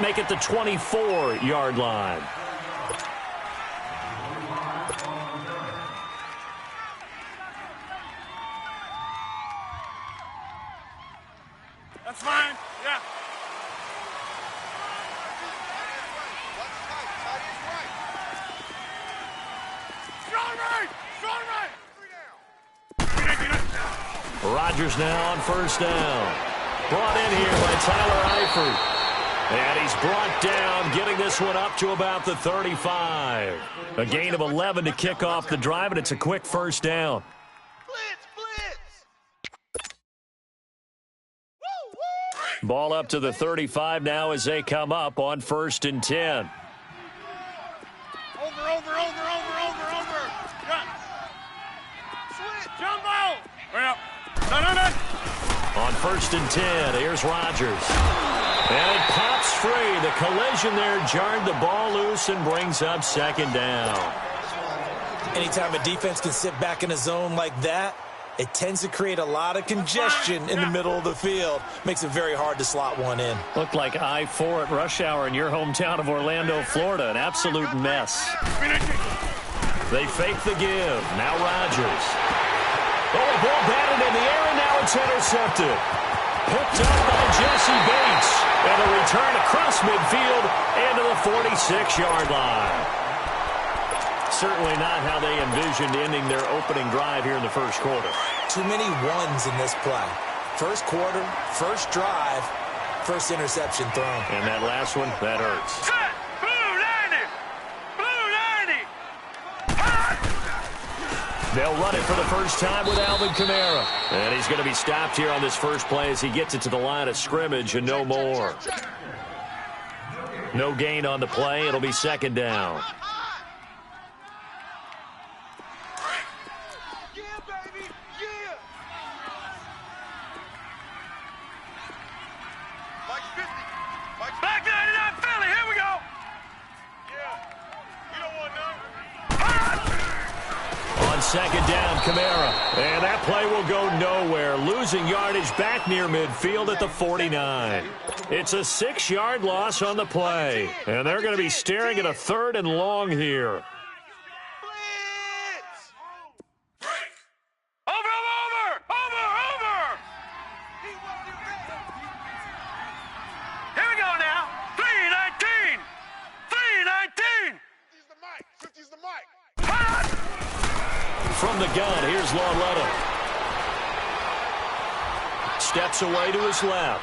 make it the 24-yard line. That's fine. Yeah. Strong right. Strong right. Rodgers now on first down. Brought in here by Tyler Eifert. And he's brought down, getting this one up to about the 35. A gain of 11 to kick off the drive, and it's a quick first down. Ball up to the 35 now as they come up on 1st and 10. Over. Cut. Switch. Jumbo. Well, no. On 1st and 10, here's Rodgers. And it pops free. The collision there jarred the ball loose and brings up 2nd down. Anytime a defense can sit back in a zone like that, it tends to create a lot of congestion in the middle of the field. Makes it very hard to slot one in. Looked like I-4 at rush hour in your hometown of Orlando, Florida. An absolute mess. They fake the give. Now Rodgers. Oh, a ball batted in the air, and now it's intercepted. Picked up by Jesse Bates. And a return across midfield and to the 46-yard line. Certainly not how they envisioned ending their opening drive here in the first quarter. Too many ones in this play. First quarter, first drive, first interception thrown. And that last one, that hurts. They'll run it for the first time with Alvin Kamara. And he's going to be stopped here on this first play as he gets it to the line of scrimmage and no more. No gain on the play. It'll be 2nd down. Second down, Kamara. And that play will go nowhere. Losing yardage back near midfield at the 49. It's a 6-yard loss on the play. And they're going to be staring at a 3rd and long here. Here we go now. 3-19. 3-19. 50's the mic. From the gun, here's Lauletta. Steps away to his left.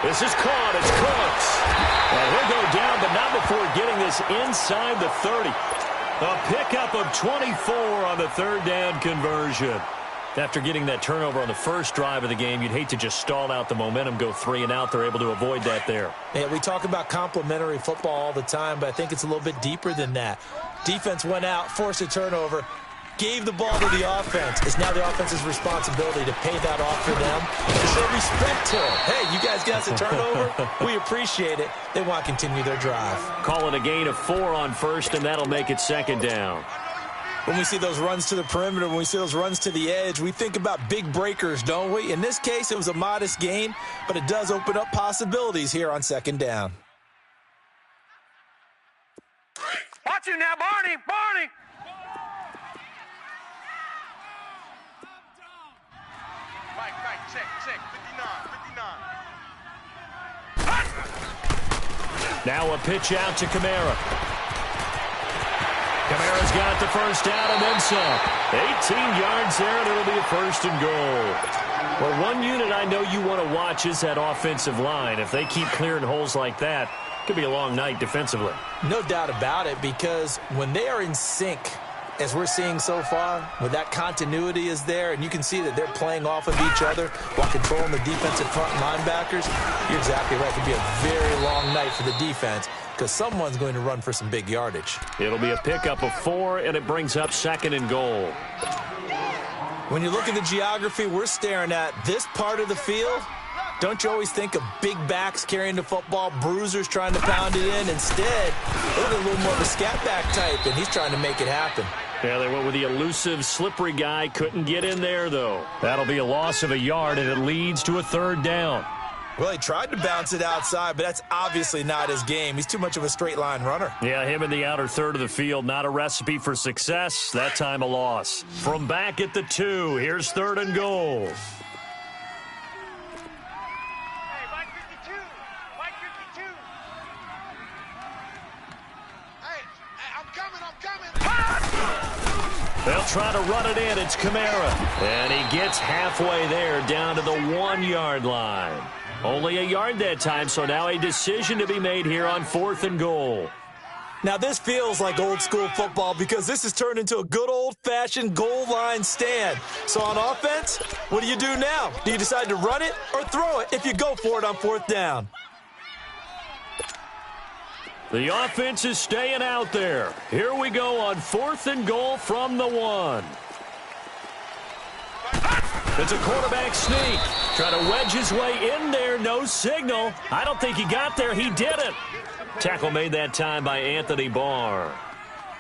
This is caught. It's Cooks. He'll go down, but not before getting this inside the 30. A pickup of 24 on the 3rd down conversion. After getting that turnover on the first drive of the game, you'd hate to just stall out the momentum, go 3 and out. They're able to avoid that there. Yeah, we talk about complementary football all the time, but I think it's a little bit deeper than that. Defense went out, forced a turnover, gave the ball to the offense. It's now the offense's responsibility to pay that off for them and show respect to them. Hey, you guys got us a turnover? We appreciate it. They want to continue their drive. Call it a gain of 4 on 1st, and that'll make it 2nd down. When we see those runs to the perimeter, when we see those runs to the edge, we think about big breakers, don't we? In this case, it was a modest gain, but it does open up possibilities here on 2nd down. Watch him now, Barney. Mike, check. 59. Now a pitch out to Kamara. Kamara's got the first down and then some. 18 yards there, and it'll be a 1st and goal. Well, one unit I know you want to watch is that offensive line. If they keep clearing holes like that, it could be a long night defensively. No doubt about it, because when they are in sync, as we're seeing so far, when that continuity is there, and you can see that they're playing off of each other while controlling the defensive front linebackers, you're exactly right. It could be a very long night for the defense because someone's going to run for some big yardage. It'll be a pickup of 4, and it brings up 2nd and goal. When you look at the geography we're staring at, this part of the field, don't you always think of big backs carrying the football, bruisers trying to pound it in? Instead, look at a little more of a scat back type, and he's trying to make it happen. Yeah, they went with the elusive, slippery guy. Couldn't get in there, though. That'll be a loss of a yard, and it leads to a 3rd down. Well, he tried to bounce it outside, but that's obviously not his game. He's too much of a straight-line runner. Yeah, him in the outer third of the field, not a recipe for success. That time a loss. From back at the 2, here's 3rd and goal. Hey, Mike 52. Mike 52. Hey, I'm coming. They'll try to run it in. It's Kamara. And he gets halfway there, down to the 1-yard line. Only a yard that time, so now a decision to be made here on 4th and goal. Now, this feels like old-school football because this has turned into a good old-fashioned goal line stand. So on offense, what do you do now? Do you decide to run it or throw it if you go for it on 4th down? The offense is staying out there. Here we go on 4th and goal from the 1. It's a quarterback sneak. Trying to wedge his way in there. No signal. I don't think he got there. He didn't. Tackle made that time by Anthony Barr.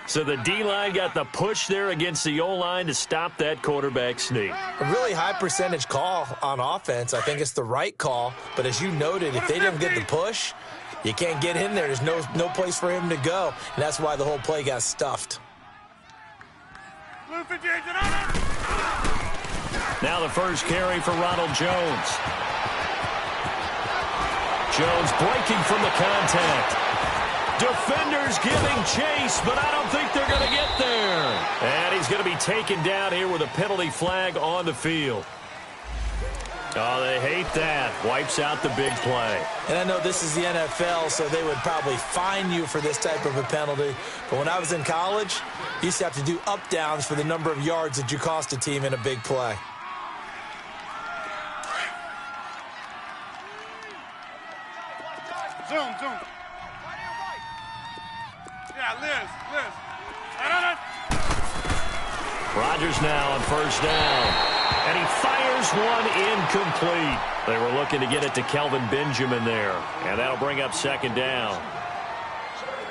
So the D-line got the push there against the O-line to stop that quarterback sneak. A really high percentage call on offense. I think it's the right call. But as you noted, if they didn't get the push, you can't get in there. There's no place for him to go. And that's why the whole play got stuffed. Now the first carry for Ronald Jones. Jones breaking from the contact. Defenders giving chase, but I don't think they're going to get there. And he's going to be taken down here with a penalty flag on the field. Oh, they hate that. Wipes out the big play. And I know this is the NFL, so they would probably fine you for this type of a penalty. But when I was in college, you used to have to do up-downs for the number of yards that you cost a team in a big play. Zoom. Yeah, Liz. Rodgers now on 1st down. And he fires one incomplete. They were looking to get it to Kelvin Benjamin there. And that'll bring up 2nd down.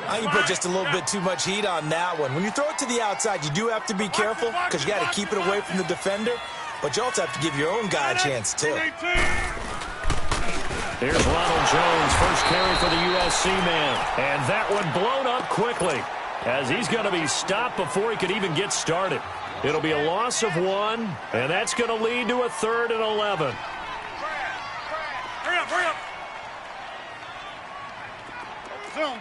I think you put just a little bit too much heat on that one. When you throw it to the outside, you do have to be careful because you got to keep it away from the defender. But you also have to give your own guy a chance, too. Here's Ronald Jones, first carry for the USC man. And that one blown up quickly as he's going to be stopped before he could even get started. It'll be a loss of 1, and that's going to lead to a 3rd and 11. Hurry up. Zoom.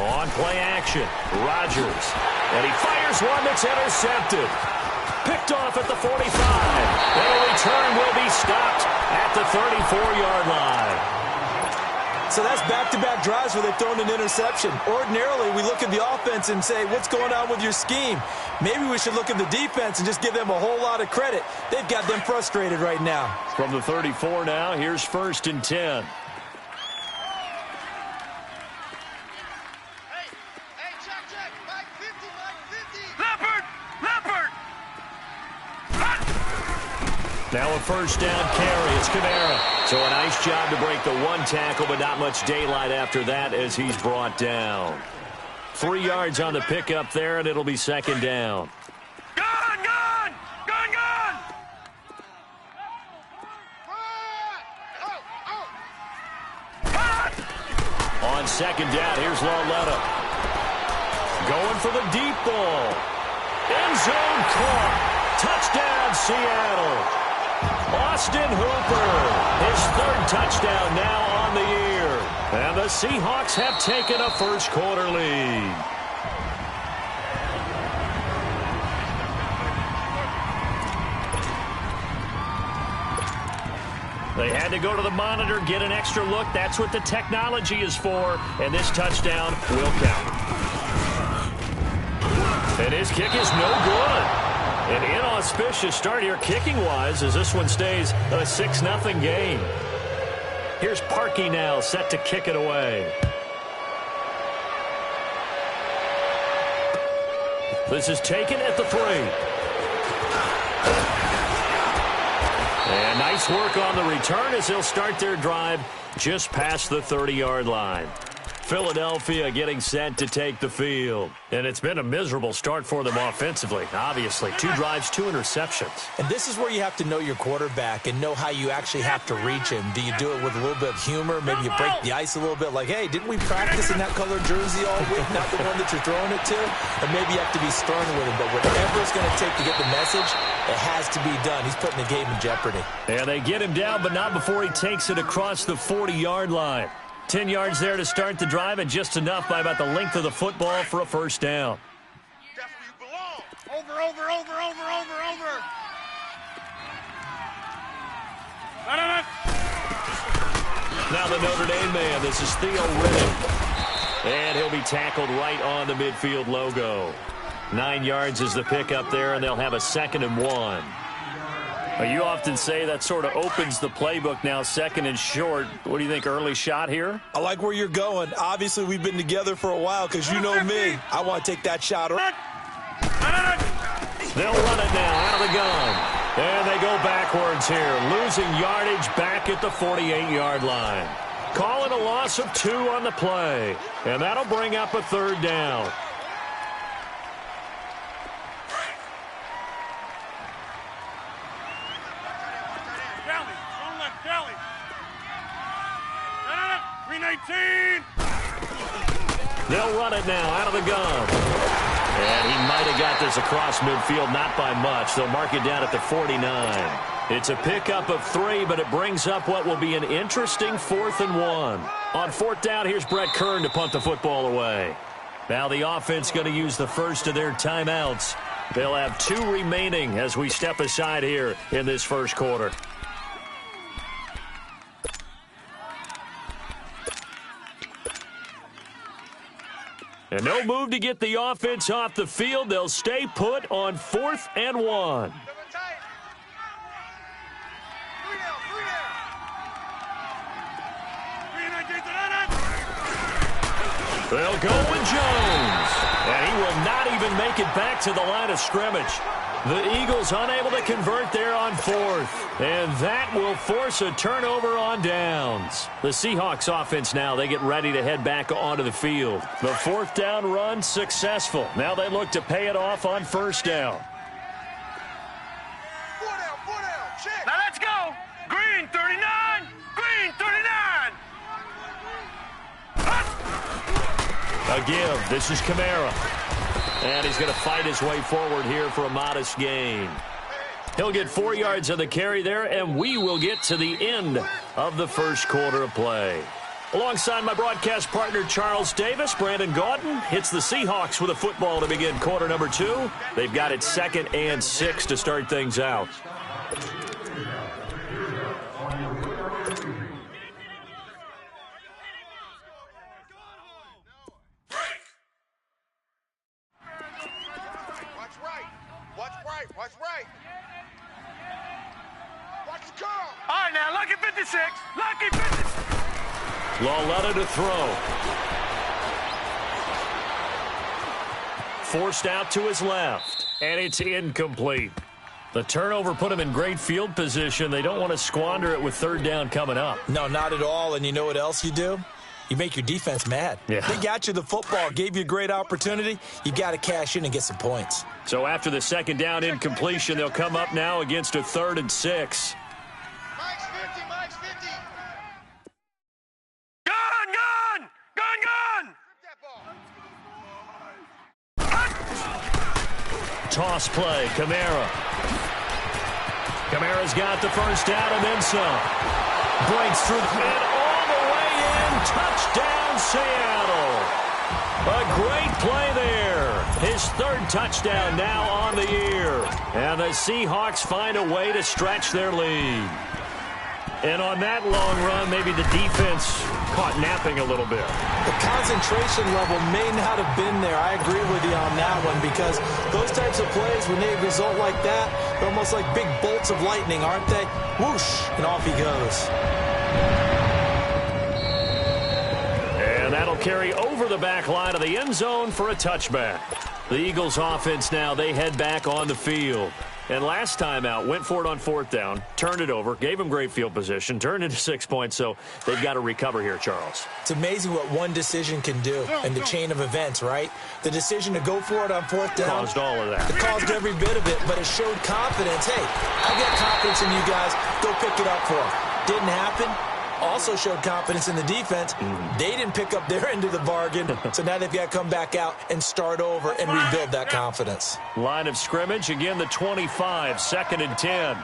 On play action, Rodgers. And he fires one that's intercepted. Picked off at the 45. And a return will be stopped at the 34-yard line. So that's back-to-back drives where they've thrown an interception. Ordinarily, we look at the offense and say, what's going on with your scheme? Maybe we should look at the defense and just give them a whole lot of credit. They've got them frustrated right now. From the 34 now, here's 1st and 10. Check. Mike 50. Leopard. Now a 1st down carry. It's Kamara. So a nice job to break the 1 tackle, but not much daylight after that as he's brought down. 3 yards on the pickup there, and it'll be 2nd down. Gone! On 2nd down, here's Lauletta. Going for the deep ball. End zone caught. Touchdown, Seattle. Austin Hooper, his 3rd touchdown now on the year. And the Seahawks have taken a first-quarter lead. They had to go to the monitor, get an extra look. That's what the technology is for. And this touchdown will count. And his kick is no good. An inauspicious start here kicking-wise as this one stays a 6-0 game. Here's Parkey now set to kick it away. This is taken at the 3. And nice work on the return as they'll start their drive just past the 30-yard line. Philadelphia getting set to take the field. And it's been a miserable start for them offensively, obviously. 2 drives, 2 interceptions. And this is where you have to know your quarterback and know how you actually have to reach him. Do you do it with a little bit of humor? Maybe you break the ice a little bit like, hey, didn't we practice in that colored jersey all week, not the one that you're throwing it to? And maybe you have to be stern with him. But whatever it's going to take to get the message, it has to be done. He's putting the game in jeopardy. And they get him down, but not before he takes it across the 40-yard line. 10 yards there to start the drive, and just enough by about the length of the football for a first down. That's where you belong. Over. Now the Notre Dame man, this is Theo Riddick. And he'll be tackled right on the midfield logo. 9 yards is the pickup there, and they'll have a 2nd and 1. You often say that sort of opens the playbook now, 2nd and short. What do you think, early shot here? I like where you're going. Obviously, we've been together for a while because you know me. I want to take that shot. They'll run it now out of the gun. And they go backwards here, losing yardage back at the 48-yard line. Calling a loss of 2 on the play. And that'll bring up a 3rd down. They'll run it now out of the gun. And he might have got this across midfield, not by much. They'll mark it down at the 49. It's a pickup of 3, but it brings up what will be an interesting 4th and 1. On 4th down, here's Brett Kern to punt the football away. Now the offense going to use the first of their timeouts. They'll have 2 remaining as we step aside here in this first quarter. And no move to get the offense off the field. They'll stay put on 4th and 1. They'll go with Jones. And he will not even make it back to the line of scrimmage. The Eagles unable to convert there on 4th. And that will force a turnover on downs. The Seahawks offense now, they get ready to head back onto the field. The 4th down run successful. Now they look to pay it off on 1st down. Check. Now let's go. Green 39. Green 39. A give. This is Kamara. And he's going to fight his way forward here for a modest gain. He'll get 4 yards on the carry there, and we will get to the end of the first quarter of play. Alongside my broadcast partner, Charles Davis, Brandon Gaudin hits the Seahawks with a football to begin quarter number 2. They've got it 2nd and 6 to start things out. Watch right. Watch the curl. All right, now, lucky 56. Lucky 56. Lauletta to throw. Forced out to his left. And it's incomplete. The turnover put him in great field position. They don't want to squander it with 3rd down coming up. No, not at all. And you know what else you do? You make your defense mad. Yeah. They got you the football, gave you a great opportunity. You got to cash in and get some points. So after the 2nd down incompletion, they'll come up now against a 3rd and 6. Mike's 50. Mike's 50. Gun. Toss play, Kamara. Kamara's got the first down and then some. Breaks through and all the way in. Touchdown, Seattle. A great play there. His 3rd touchdown now on the year. And the Seahawks find a way to stretch their lead. And on that long run, maybe the defense caught napping a little bit. The concentration level may not have been there. I agree with you on that one because those types of plays, when they result like that, they're almost like big bolts of lightning, aren't they? Whoosh, and off he goes. And that'll carry over the back line of the end zone for a touchback. The Eagles offense now, they head back on the field. And last time out, went for it on 4th down, turned it over, gave them great field position, turned into 6 points, so they've got to recover here, Charles. It's amazing what one decision can do in the chain of events, right? The decision to go for it on 4th down. Caused all of that. It caused every bit of it, but it showed confidence. Hey, I got confidence in you guys. Go pick it up for them. Didn't happen. Also showed confidence in the defense. They didn't pick up their end of the bargain, so now they've got to come back out and start over and rebuild that confidence. Line of scrimmage, again the 25, 2nd and 10.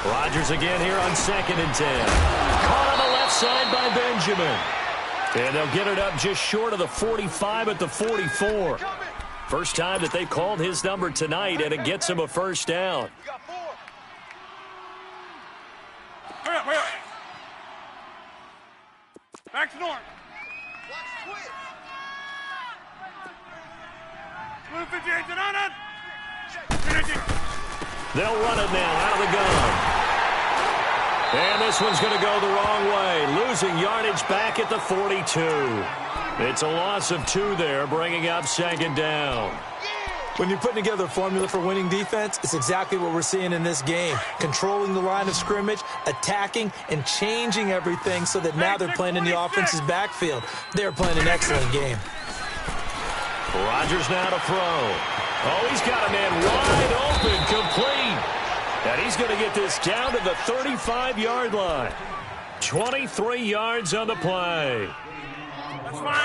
Rodgers again here on 2nd and 10. Caught on the left side by Benjamin. And they'll get it up just short of the 45 at the 44. First time that they called his number tonight, and it gets him a first down. Hurry up. Back to north. Blue 58 to 9. They'll run it now out of the gun. And this one's going to go the wrong way. Losing yardage back at the 42. It's a loss of 2 there, bringing up 2nd down. When you're putting together a formula for winning defense, it's exactly what we're seeing in this game. Controlling the line of scrimmage, attacking, and changing everything so that now they're playing in the offense's backfield. They're playing an excellent game. Rodgers now to throw. Oh, he's got a man wide open, complete. And he's going to get this down to the 35-yard line. 23 yards on the play.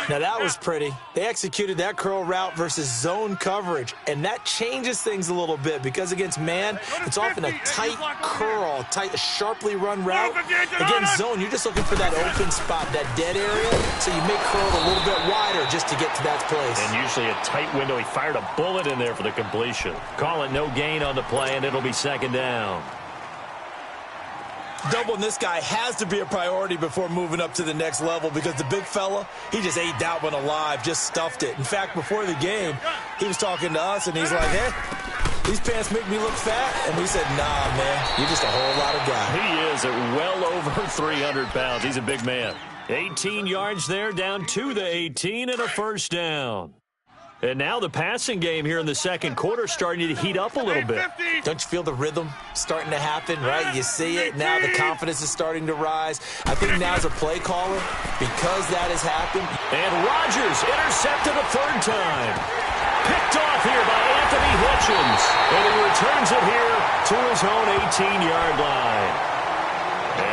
Now, that was pretty. They executed that curl route versus zone coverage, and that changes things a little bit because against man, it's often a tight curl, a sharply run route. Against zone, you're just looking for that open spot, that dead area, so you make curl a little bit wider just to get to that place. And usually a tight window. He fired a bullet in there for the completion. Call it no gain on the play, and it'll be 2nd down. Doubling this guy has to be a priority before moving up to the next level because the big fella, he just ate that one alive, just stuffed it. In fact, before the game, he was talking to us, and he's like, hey, these pants make me look fat. And we said, nah, man, you're just a whole lot of guy. He is at well over 300 pounds. He's a big man. 18 yards there, down to the 18, and a first down. And now the passing game here in the second quarter starting to heat up a little bit. Don't you feel the rhythm starting to happen, right? You see it. Now the confidence is starting to rise. I think now as a play caller, because that has happened. And Rodgers intercepted a 3rd time. Picked off here by Anthony Hitchens. And he returns it here to his own 18-yard line.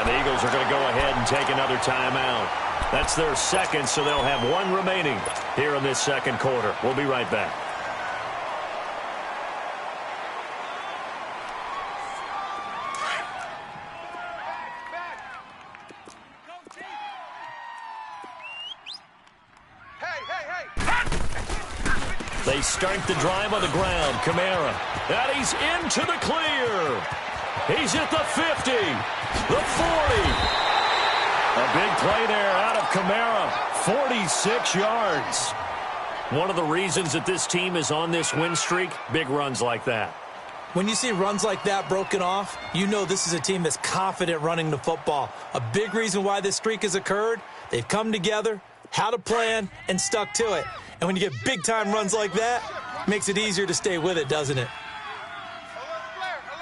And the Eagles are going to go ahead and take another timeout. That's their 2nd, so they'll have 1 remaining here in this second quarter. We'll be right back. They start the drive on the ground. Kamara. And he's into the clear. He's at the 50, the 40. A big play there out of Kamara, 46 yards. One of the reasons that this team is on this win streak, big runs like that. When you see runs like that broken off, you know this is a team that's confident running the football. A big reason why this streak has occurred, they've come together, had a plan, and stuck to it. And when you get big-time runs like that, it makes it easier to stay with it, doesn't it?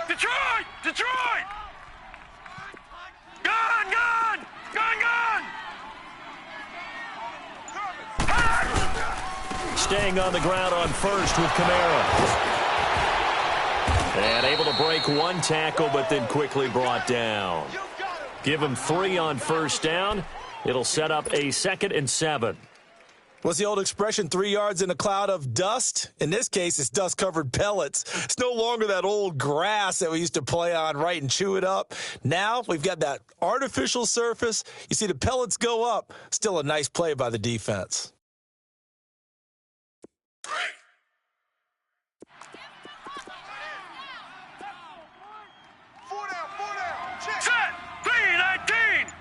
Detroit! Detroit! Gone! Gone! Gone! Gone! Staying on the ground on first with Kamara. And able to break 1 tackle, but then quickly brought down. Give him 3 on first down. It'll set up a 2nd and 7. What's the old expression, 3 yards in a cloud of dust? In this case, it's dust-covered pellets. It's no longer that old grass that we used to play on, right, and chew it up. Now we've got that artificial surface. You see the pellets go up. Still a nice play by the defense. Set! 3-19!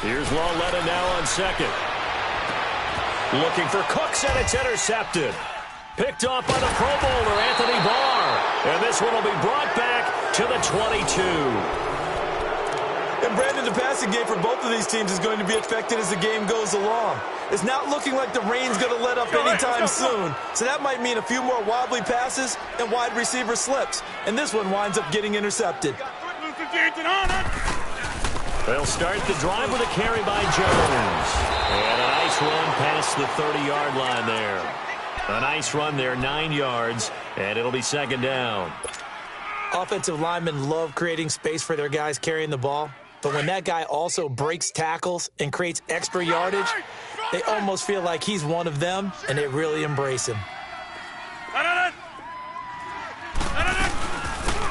Here's Lauletta now on 2nd. Looking for Cooks, and it's intercepted. Picked off by the Pro Bowler, Anthony Barr. And this one will be brought back to the 22. And And Brandon, the passing game for both of these teams is going to be affected as the game goes along. It's not looking like the rain's going to let up anytime soon, so that might mean a few more wobbly passes and wide receiver slips. And this one winds up getting intercepted. They'll start the drive with a carry by Jones. And a nice run past the 30-yard line there. A nice run there, 9 yards, and it'll be second down. Offensive linemen love creating space for their guys carrying the ball, but when that guy also breaks tackles and creates extra yardage, they almost feel like he's one of them, and they really embrace him.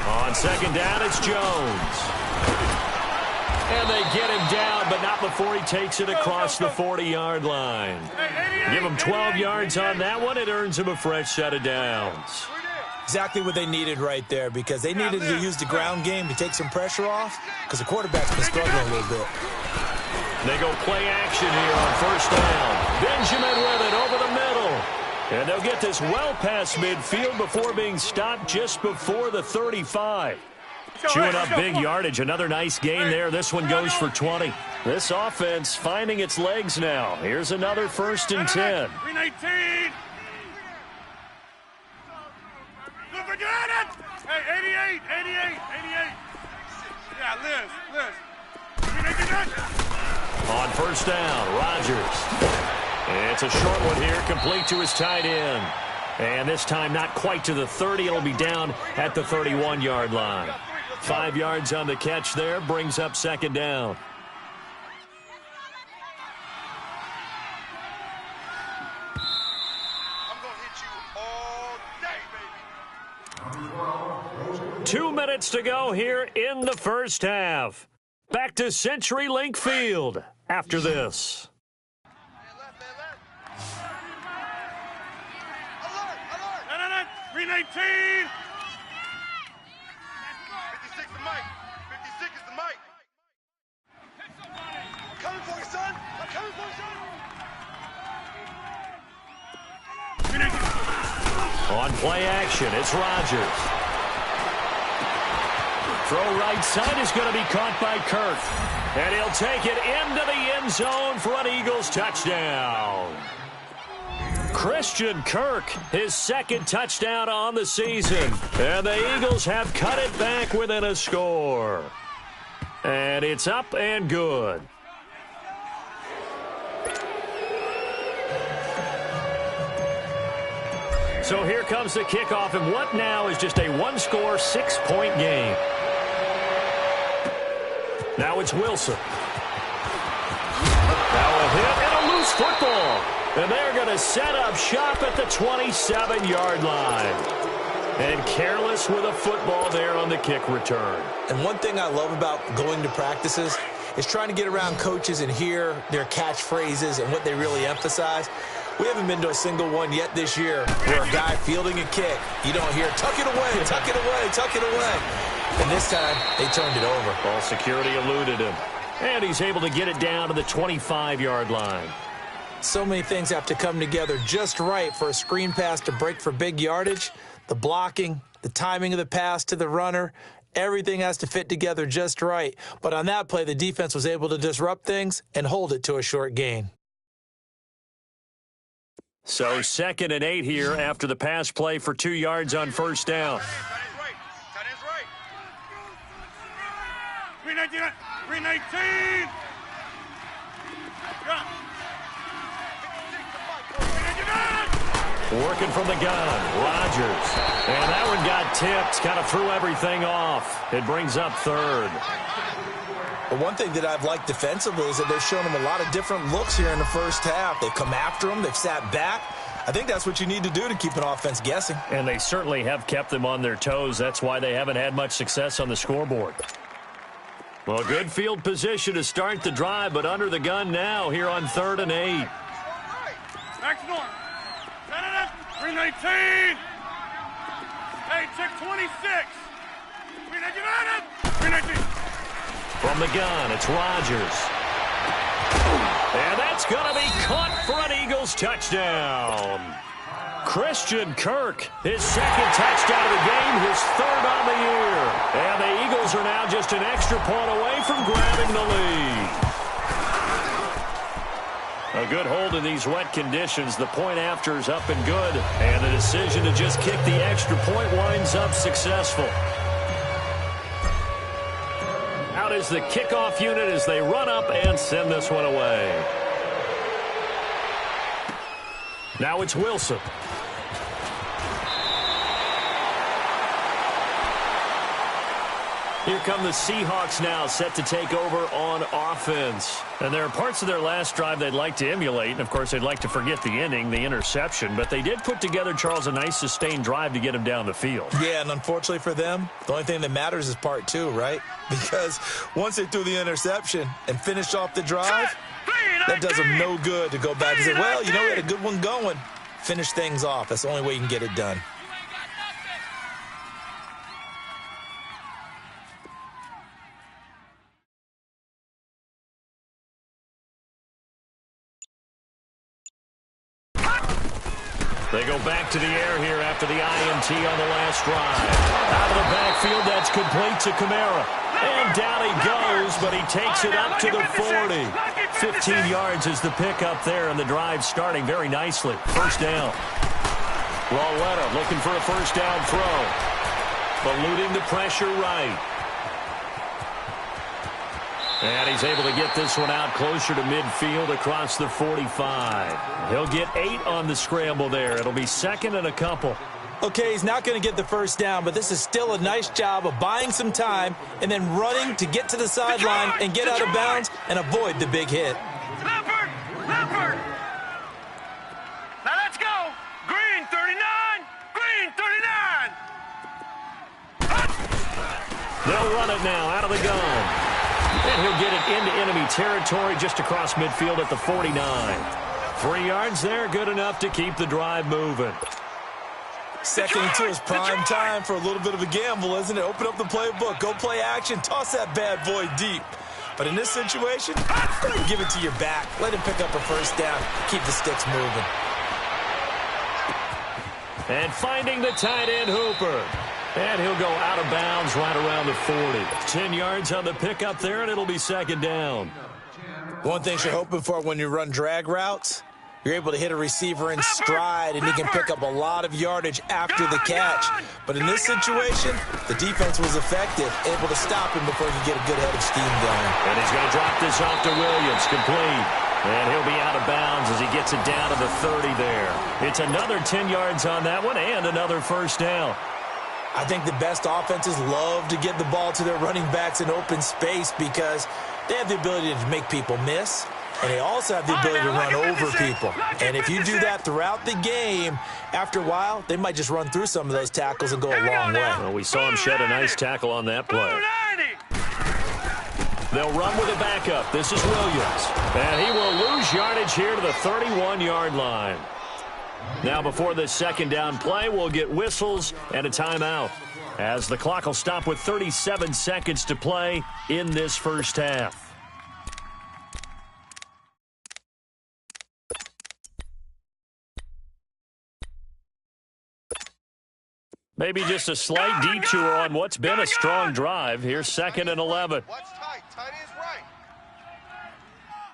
On second down, it's Jones. And they get him down, but not before he takes it across the 40-yard line. Give him 12 yards on that one. It earns him a fresh set of downs. Exactly what they needed right there, because they needed to use the ground game to take some pressure off, because the quarterback's been struggling a little bit. They go play action here on first down. Benjamin with it over the middle. And they'll get this well past midfield before being stopped just before the 35. Chewing up big yardage. Another nice gain there. This one goes for 20. This offense finding its legs now. Here's another 1st and 10. 319. Look at it. Hey, 88, 88, 88. Yeah, Liz. 319. On first down, Rodgers. It's a short one here, complete to his tight end. And this time not quite to the 30. It'll be down at the 31-yard line. 5 yards on the catch there, brings up second down. I'm going to hit you all day, baby. 2 minutes to go here in the first half. Back to CenturyLink Field after this. Alert. 319. 56 the mic. 56 is the mic. I'm coming for you, son. I'm coming for you, son. On play action, it's Rodgers. Throw right side is going to be caught by Kirk. And he'll take it into the end zone for an Eagles touchdown. Christian Kirk, his second touchdown on the season. And the Eagles have cut it back within a score. And it's up and good. So here comes the kickoff, and what now is just a one-score, 6-point game. Now it's Wilson. Now a hit and a loose football. And they're going to set up shop at the 27-yard line. And careless with a football there on the kick return. And one thing I love about going to practices is trying to get around coaches and hear their catchphrases and what they really emphasize. We haven't been to a single one yet this year where a guy fielding a kick, you don't hear, tuck it away, tuck it away, tuck it away. And this time, they turned it over. Ball security eluded him. And he's able to get it down to the 25-yard line. So many things have to come together just right for a screen pass to break for big yardage. The blocking, the timing of the pass to the runner, everything has to fit together just right. But on that play, the defense was able to disrupt things and hold it to a short gain. So 2nd and 8 here after the pass play for 2 yards on first down. Tight end's right. 319. 319. Working from the gun, Rodgers. And that one got tipped, kind of threw everything off. It brings up 3rd. But one thing that I've liked defensively is that they've shown him a lot of different looks here in the first half. They've come after him. They've sat back. I think that's what you need to do to keep an offense guessing. And they certainly have kept them on their toes. That's why they haven't had much success on the scoreboard. Well, good field position to start the drive, but under the gun now here on 3rd and 8. Back to north. 319. Hey, check 26. 319. From the gun, it's Rodgers. And that's going to be caught for an Eagles touchdown. Christian Kirk, his 2nd touchdown of the game, his 3rd on the year. And the Eagles are are now just an extra point away from grabbing the lead. A good hold in these wet conditions. The point after is up and good. And the decision to just kick the extra point winds up successful. Out is the kickoff unit as they run up and send this one away. Now it's Wilson. Here come the Seahawks now, set to take over on offense. And there are parts of their last drive they'd like to emulate. And, of course, they'd like to forget the inning, the interception. But they did put together, Charles, a nice sustained drive to get him down the field. Yeah, and unfortunately for them, the only thing that matters is part two, right? Because once they threw the interception and finished off the drive, that does them no good to go back and say, well, you know, we had a good one going. Finish things off. That's the only way you can get it done. They go back to the air here after the INT on the last drive. Out of the backfield, that's complete to Kamara. And down he goes, but he takes it up to the 40. 15 yards is the pickup there, and the drive starting very nicely. First down. Rowletta looking for a first down throw. Eluding the pressure right. And he's able to get this one out closer to midfield across the 45. He'll get 8 on the scramble there. It'll be second and a couple. Okay, he's not going to get the first down, but this is still a nice job of buying some time and then running to get to the sideline and get out of bounds and avoid the big hit. Leopard! Leopard! Now let's go! Green 39! Green 39! They'll run it now out of the gun. And he'll get it into enemy territory just across midfield at the 49. 3 yards there, good enough to keep the drive moving. Second and 2 is prime time for a little bit of a gamble, isn't it? Open up the playbook, go play action, toss that bad boy deep. But in this situation, go ahead and give it to your back. Let him pick up a first down, keep the sticks moving. And finding the tight end Hooper. And he'll go out of bounds right around the 40. 10 yards on the pickup there, and it'll be second down. One thing you're hoping for when you run drag routes, you're able to hit a receiver in stride, and he can pick up a lot of yardage after the catch. But in this situation, the defense was effective, able to stop him before he could get a good head of steam going. And he's going to drop this off to Williams, complete. And he'll be out of bounds as he gets it down to the 30 there. It's another 10 yards on that one and another first down. I think the best offenses love to get the ball to their running backs in open space because they have the ability to make people miss, and they also have the ability to run over people. And if you do that throughout the game, after a while, they might just run through some of those tackles and go a long way. Well, we saw him shed a nice tackle on that play. They'll run with a backup. This is Williams. And he will lose yardage here to the 31-yard line. Now before this second down play, we'll get whistles and a timeout as the clock will stop with 37 seconds to play in this first half. Maybe just a slight detour on what's been a strong drive. Here's second and 11. What's tight? Tight is right.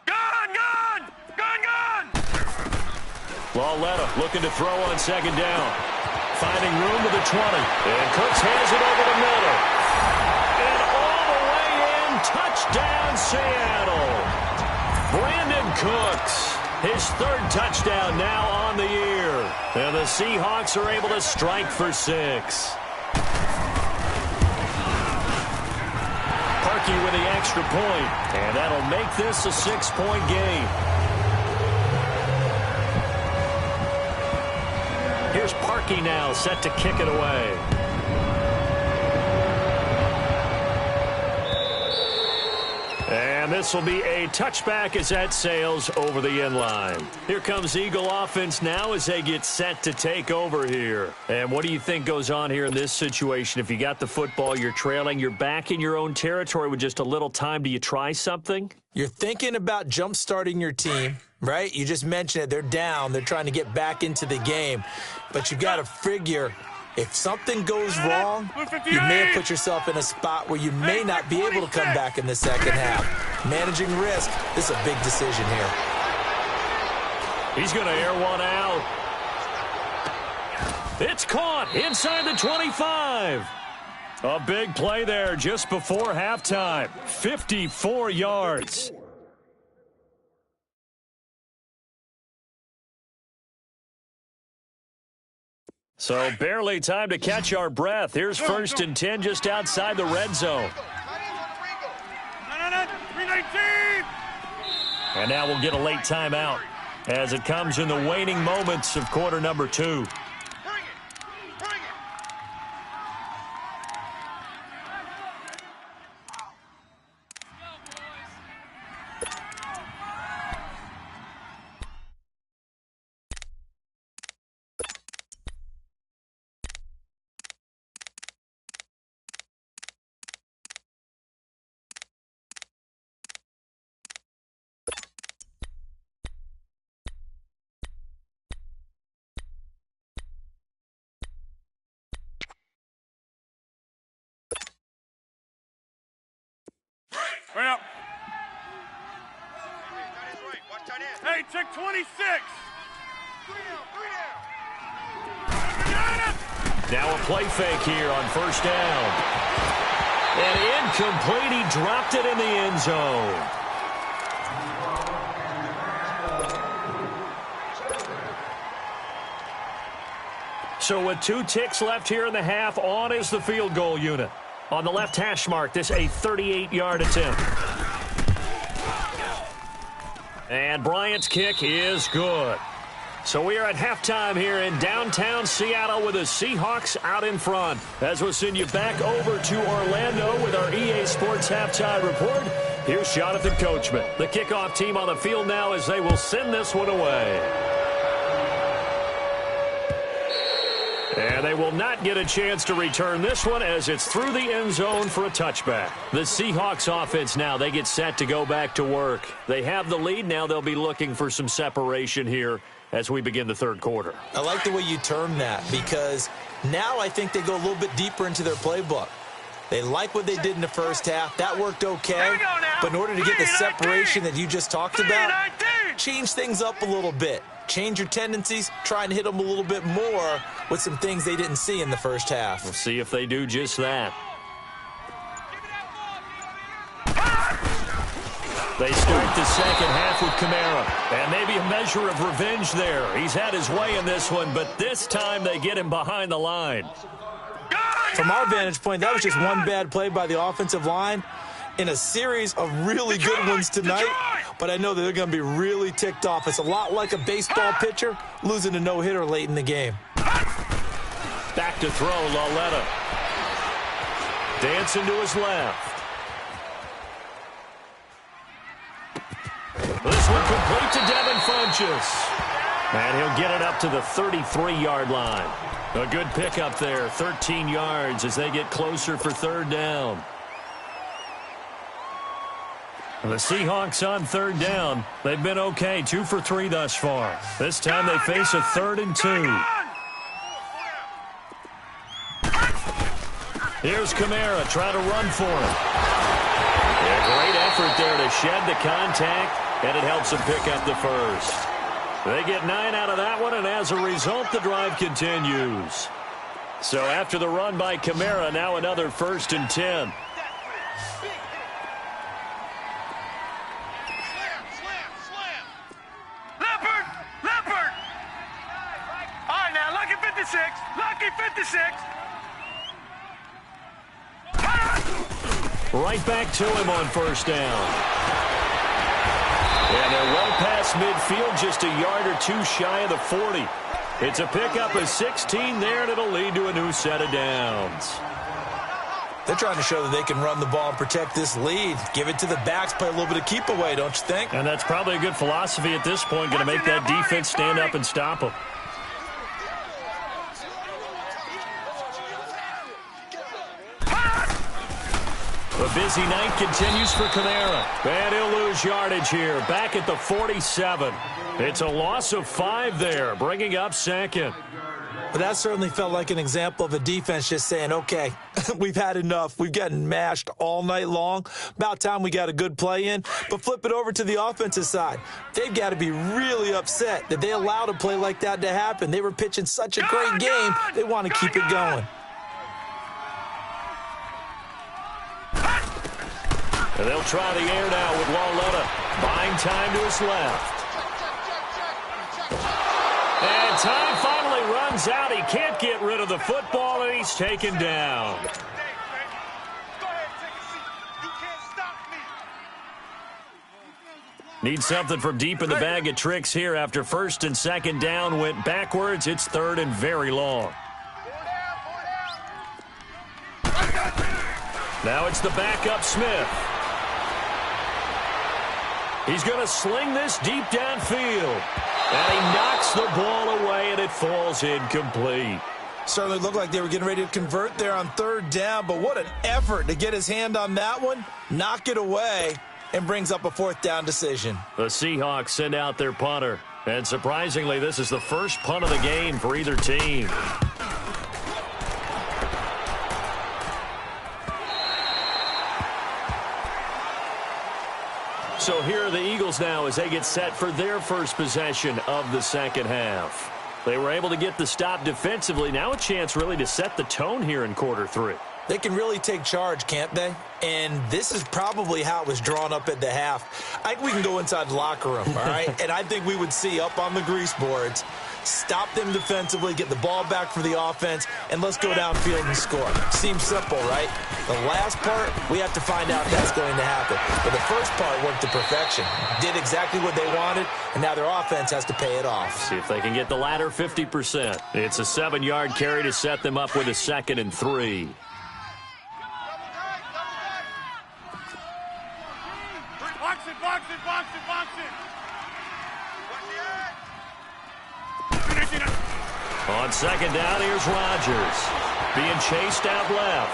Gun, gun! Gun, gun! Rowletta looking to throw on second down. Finding room to the 20. And Cooks hands it over the middle. And all the way in, touchdown Seattle. Brandon Cooks, his third touchdown now on the year. And the Seahawks are able to strike for 6. Parkey with the extra point. And that'll make this a 6-point game. Here's Parkey now, set to kick it away. And this will be a touchback as that sails over the end line. Here comes Eagle offense now as they get set to take over here. And what do you think goes on here in this situation? If you got the football, you're trailing, you're back in your own territory with just a little time. Do you try something? You're thinking about jump-starting your team, right? You just mentioned it. They're down. They're trying to get back into the game. But you got to figure If something goes wrong, you may have put yourself in a spot where you may not be able to come back in the second half. Managing risk, this is a big decision here. He's going to air one out. It's caught inside the 25. A big play there just before halftime. 54 yards. So barely time to catch our breath. Here's 1st and 10 just outside the red zone. And now we'll get a late timeout as it comes in the waning moments of quarter number 2. Well. Hey, check 26. Now a play fake here on 1st down. And incomplete. He dropped it in the end zone. So with 2 ticks left here in the half, on is the field goal unit. On the left hash mark, this a 38-yard attempt. And Bryant's kick is good. So we are at halftime here in downtown Seattle with the Seahawks out in front. As we'll send you back over to Orlando with our EA Sports Halftime Report, here's Jonathan Coachman. The kickoff team on the field now as they will send this one away. And they will not get a chance to return this one as it's through the end zone for a touchback. The Seahawks offense now, they get set to go back to work. They have the lead. Now they'll be looking for some separation here as we begin the third quarter. I like the way you term that because now I think they go a little bit deeper into their playbook. They like what they did in the first half. That worked okay. But in order to get the separation that you just talked about, change things up a little bit. Change your tendencies, try and hit them a little bit more with some things they didn't see in the first half. We'll see if they do just that. They start the second half with Kamara. And maybe a measure of revenge there. He's had his way in this one, but this time they get him behind the line. From our vantage point, that was just one bad play by the offensive line in a series of really good ones tonight, but I know that they're going to be really ticked off. It's a lot like a baseball pitcher losing a no-hitter late in the game. Back to throw, Lauletta. Dancing to his left. This one complete to Devin Funchess. And he'll get it up to the 33-yard line. A good pickup there, 13 yards as they get closer for 3rd down. The Seahawks on 3rd down. They've been okay, 2 for 3 thus far. This time they face a 3rd and 2. Here's Kamara, try to run for him. Yeah, great effort there to shed the contact, and it helps them pick up the first. They get 9 out of that one, and as a result, the drive continues. So after the run by Kamara, now another 1st and 10. Lucky 56. Right back to him on 1st down. And they're well past midfield, just a yard or 2 shy of the 40. It's a pickup of 16 there, and it'll lead to a new set of downs. They're trying to show that they can run the ball and protect this lead. Give it to the backs, play a little bit of keep away, don't you think? And that's probably a good philosophy at this point, going to make that defense stand up and stop them. The busy night continues for Kamara. And he'll lose yardage here, back at the 47. It's a loss of 5 there, bringing up 2nd. But that certainly felt like an example of a defense just saying, okay, we've had enough. We've gotten mashed all night long. About time we got a good play in. But flip it over to the offensive side. They've got to be really upset that they allowed a play like that to happen. They were pitching such a great game, they want to keep it going. And they'll try the air now with Lauletta. Buying time to his left. And time finally runs out. He can't get rid of the football, and he's taken down. Go ahead, take a seat. You can't stop me. Need something from deep in the bag of tricks here after first and second down went backwards. It's third and very long. Now it's the backup Smith. He's going to sling this deep downfield. And he knocks the ball away, and it falls incomplete. Certainly looked like they were getting ready to convert there on third down, but what an effort to get his hand on that one, knock it away, and brings up a fourth down decision. The Seahawks send out their punter. And surprisingly, this is the first punt of the game for either team. So here are the Eagles now as they get set for their first possession of the second half. They were able to get the stop defensively. Now a chance really to set the tone here in quarter three. They can really take charge, can't they? And this is probably how it was drawn up at the half. I think we can go inside the locker room, all right? And I think we would see up on the grease boards, stop them defensively, get the ball back for the offense, and let's go downfield and score. Seems simple, right? The last part, we have to find out if that's going to happen. But the first part worked to perfection. Did exactly what they wanted, and now their offense has to pay it off. See if they can get the latter 50%. It's a 7-yard carry to set them up with a 2nd and 3. On second down, here's Rodgers. Being chased out left.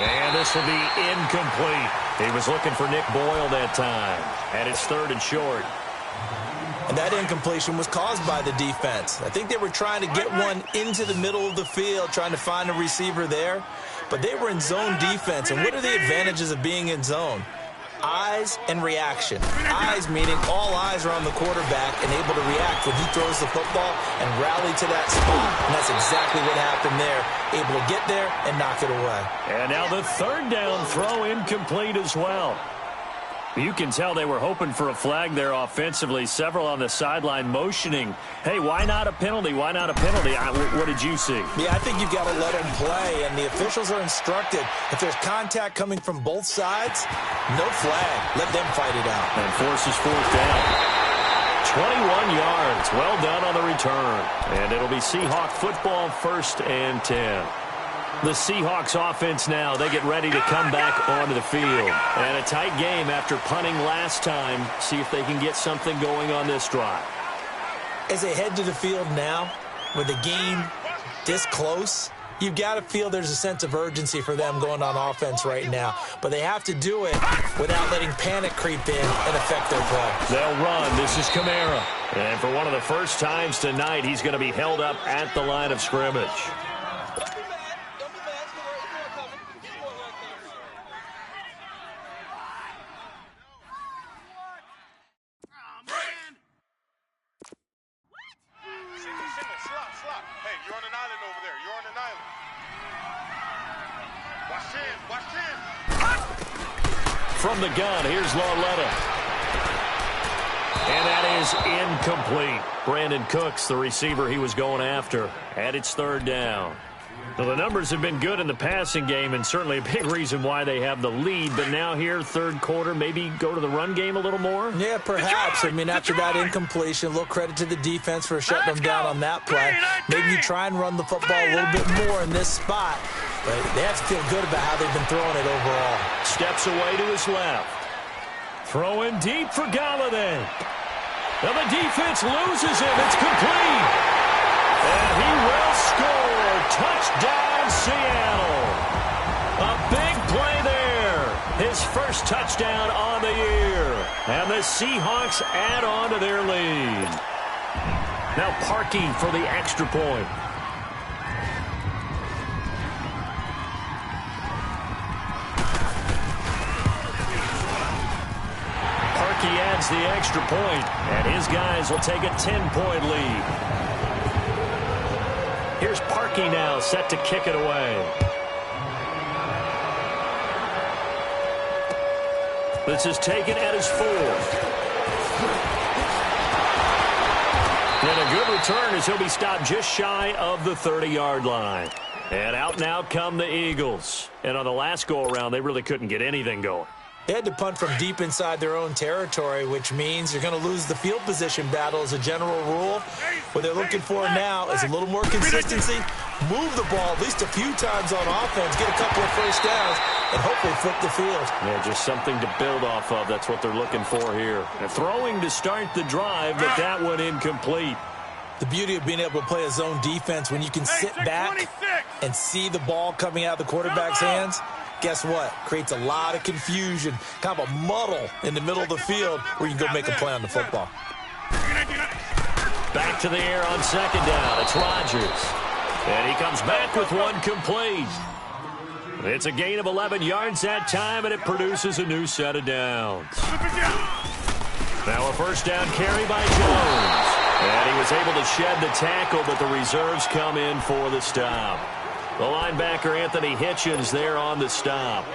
And this will be incomplete. He was looking for Nick Boyle that time. And it's 3rd and short. And that incompletion was caused by the defense. I think they were trying to get one into the middle of the field, trying to find a receiver there. But they were in zone defense. And what are the advantages of being in zone? Eyes and reaction. Eyes meaning all eyes are on the quarterback and able to react when he throws the football and rally to that spot. And that's exactly what happened there. Able to get there and knock it away. And now the 3rd down throw incomplete as well. You can tell they were hoping for a flag there offensively. Several on the sideline motioning, hey, why not a penalty? Why not a penalty? What did you see? Yeah, I think you've got to let them play, and the officials are instructed. If there's contact coming from both sides, no flag. Let them fight it out. And forces 4th down. 21 yards. Well done on the return. And it'll be Seahawk football, 1st and 10. The Seahawks offense now, they get ready to come back onto the field. And a tight game after punting last time. See if they can get something going on this drive. As they head to the field now, with the game this close, you've got to feel there's a sense of urgency for them going on offense right now. But they have to do it without letting panic creep in and affect their play. They'll run. This is Kamara. And for one of the first times tonight, he's going to be held up at the line of scrimmage. From the gun, here's Lauletta. And that is incomplete. Brandon Cooks, the receiver he was going after. And it's 3rd down. Well, the numbers have been good in the passing game, and certainly a big reason why they have the lead. But now here, 3rd quarter, maybe go to the run game a little more? Yeah, perhaps. I mean, after that incompletion, a little credit to the defense for shutting them down on that play. Maybe you try and run the football a little bit more in this spot. But they have to feel good about how they've been throwing it overall. Steps away to his left. Throwing deep for Galladay. Now the defense loses him. It's complete. And he will score. Touchdown, Seattle. A big play there. His first touchdown on the year. And the Seahawks add on to their lead. Now Parkey for the extra point. Parkey adds the extra point, and his guys will take a 10-point lead. Here's Parkey now, set to kick it away. This is taken at his 4th. And a good return as he'll be stopped just shy of the 30-yard line. And out now come the Eagles. And on the last go-around, they really couldn't get anything going. They had to punt from deep inside their own territory, which means you're going to lose the field position battle as a general rule. What they're looking for now is a little more consistency, move the ball at least a few times on offense, get a couple of first downs, and hopefully flip the field. Yeah, just something to build off of. That's what they're looking for here. And throwing to start the drive, but that one incomplete. The beauty of being able to play a zone defense when you can sit back and see the ball coming out of the quarterback's hands, guess what? Creates a lot of confusion, kind of a muddle in the middle of the field where you can go make a play on the football. Back to the air on second down. It's Rodgers. And he comes back with one complete. It's a gain of 11 yards that time, and it produces a new set of downs. Now a first down carry by Jones. And he was able to shed the tackle, but the reserves come in for the stop. The linebacker, Anthony Hitchens, there on the stop.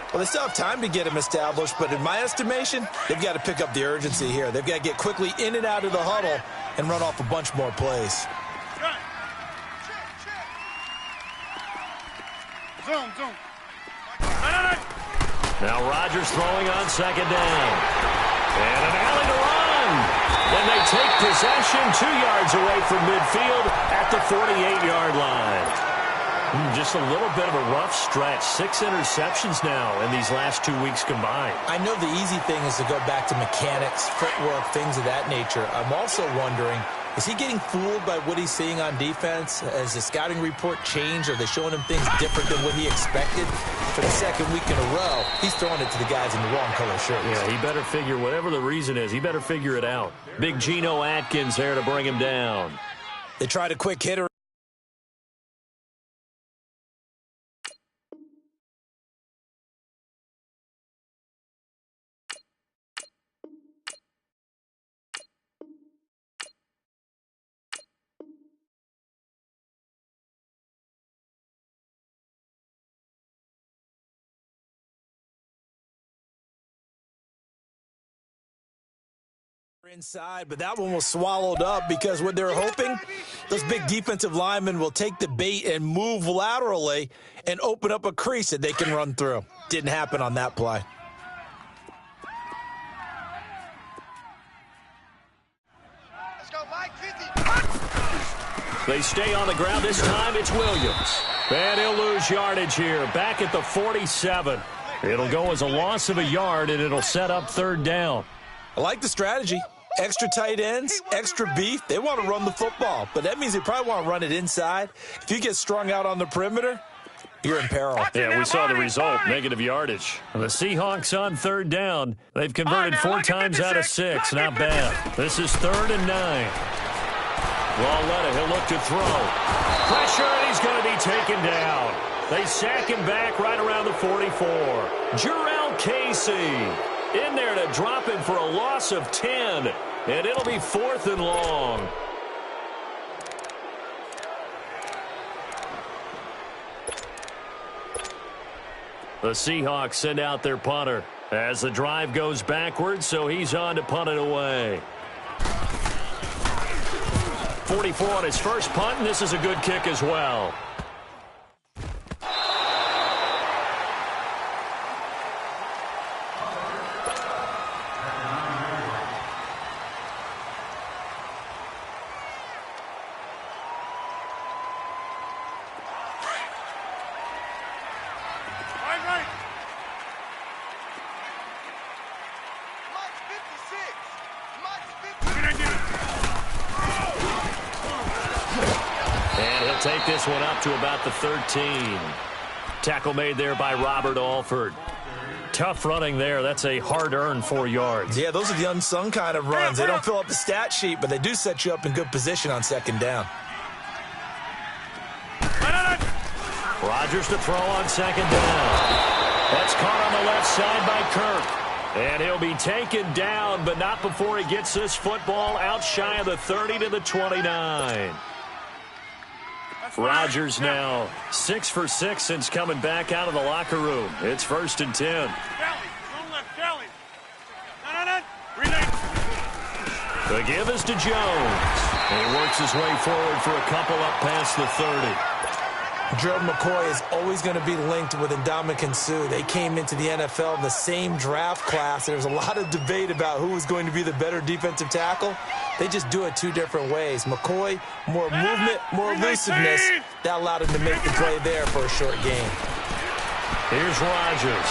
Well, they still have time to get him established, but in my estimation, they've got to pick up the urgency here. They've got to get quickly in and out of the huddle and run off a bunch more plays. Zoom. Now Rodgers throwing on second down. And an alley to run. Then they take possession 2 yards away from midfield at the 48-yard line. Just a little bit of a rough stretch. 6 interceptions now in these last 2 weeks combined. I know the easy thing is to go back to mechanics, footwork, things of that nature. I'm also wondering, is he getting fooled by what he's seeing on defense? Has the scouting report changed? Are they showing him things different than what he expected? For the second week in a row, he's throwing it to the guys in the wrong color shirts. Yeah, he better figure, whatever the reason is, he better figure it out. Big Geno Atkins there to bring him down. They tried a quick hitter. Inside, but that one was swallowed up because what they're hoping, those big defensive linemen will take the bait and move laterally and open up a crease that they can run through. Didn't happen on that play. Let's go, Mike. 50. They stay on the ground. This time it's Williams. And he'll lose yardage here, back at the 47. It'll go as a loss of a yard, and it'll set up third down. I like the strategy. Extra tight ends, extra beef. They want to run the football, but that means they probably want to run it inside. If you get strung out on the perimeter, you're in peril. Yeah, we saw the result, negative yardage. The Seahawks on third down. They've converted 4 times out of 6. Not bad. This is 3rd and 9. Walletta, he'll look to throw. Pressure, and he's going to be taken down. They sack him back right around the 44. Jarrell Casey in there to drop him for a loss of 10. And it'll be 4th and long. The Seahawks send out their punter as the drive goes backwards, so he's on to punt it away. 44 on his first punt, and this is a good kick as well. Take this one up to about the 13. Tackle made there by Robert Alford. Tough running there. That's a hard-earned 4 yards. Yeah, those are the unsung kind of runs. They don't fill up the stat sheet, but they do set you up in good position on second down. Rodgers to throw on second down. That's caught on the left side by Kirk. And he'll be taken down, but not before he gets this football out shy of the 30 to the 29. Rodgers now 6 for 6 since coming back out of the locker room. It's 1st and 10. The give is to Jones. And he works his way forward for a couple up past the 30. Gerald McCoy is always going to be linked with Ndamukong Suh. They came into the NFL in the same draft class. There was a lot of debate about who was going to be the better defensive tackle. They just do it 2 different ways. McCoy, more movement, more elusiveness. That allowed him to make the play there for a short gain. Here's Rodgers.